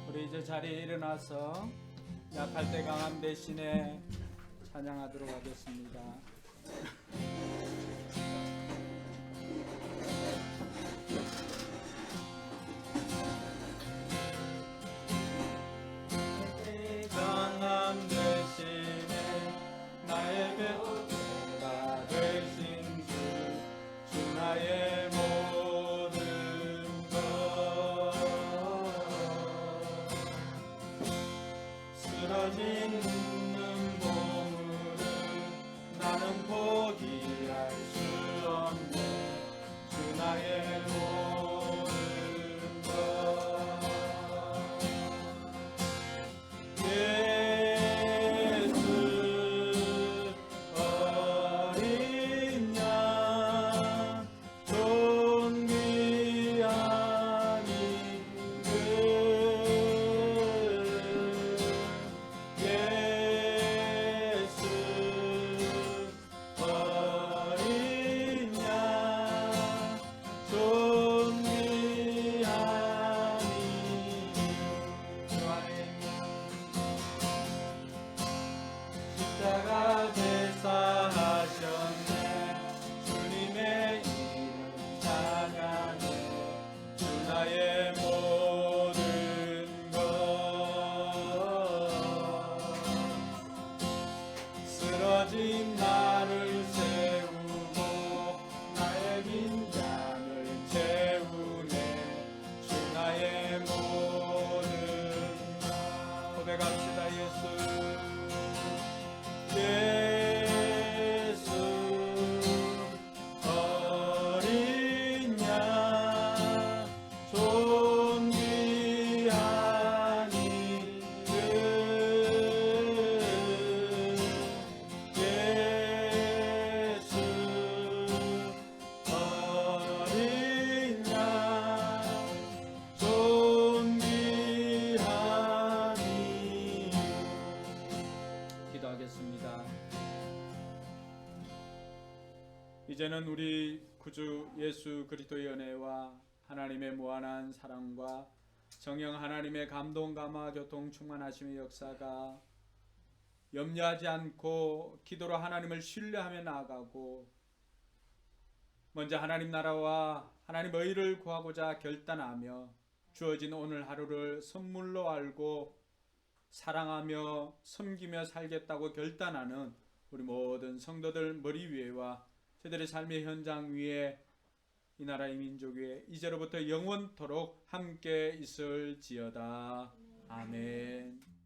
S2: 우리 이제 자리에 일어나서 약할 때 강함 대신에 찬양하도록 하겠습니다. 강함 대신에 나의 배가 되신 주 나의 모든 것 쓰러진 몸으로 나는 포기할 수 없네 주 나의 모든 것 십자가 대사하셨네 주님의 이름 찬양해 주 나의 모든 것 쓰러진 나를 세우고 나의 빈장을 채우네 주 나의 모든 것 고백합시다. 예수 어린 양 존귀한 이름 예수 어린 양 존귀한 이름 기도하겠습니다. 이제는 우리 구주 예수 그리스도의 은혜와 하나님의 무한한 사랑과 성령 하나님의 감동 감화 교통 충만하심의 역사가 염려하지 않고 기도로 하나님을 신뢰하며 나아가고 먼저 하나님 나라와 하나님의 의를 구하고자 결단하며 주어진 오늘 하루를 선물로 알고 사랑하며 섬기며 살겠다고 결단하는 우리 모든 성도들 머리 위에와 저들의 삶의 현장 위에 이 나라의 민족 위에 이제로부터 영원토록 함께 있을지어다. 아멘.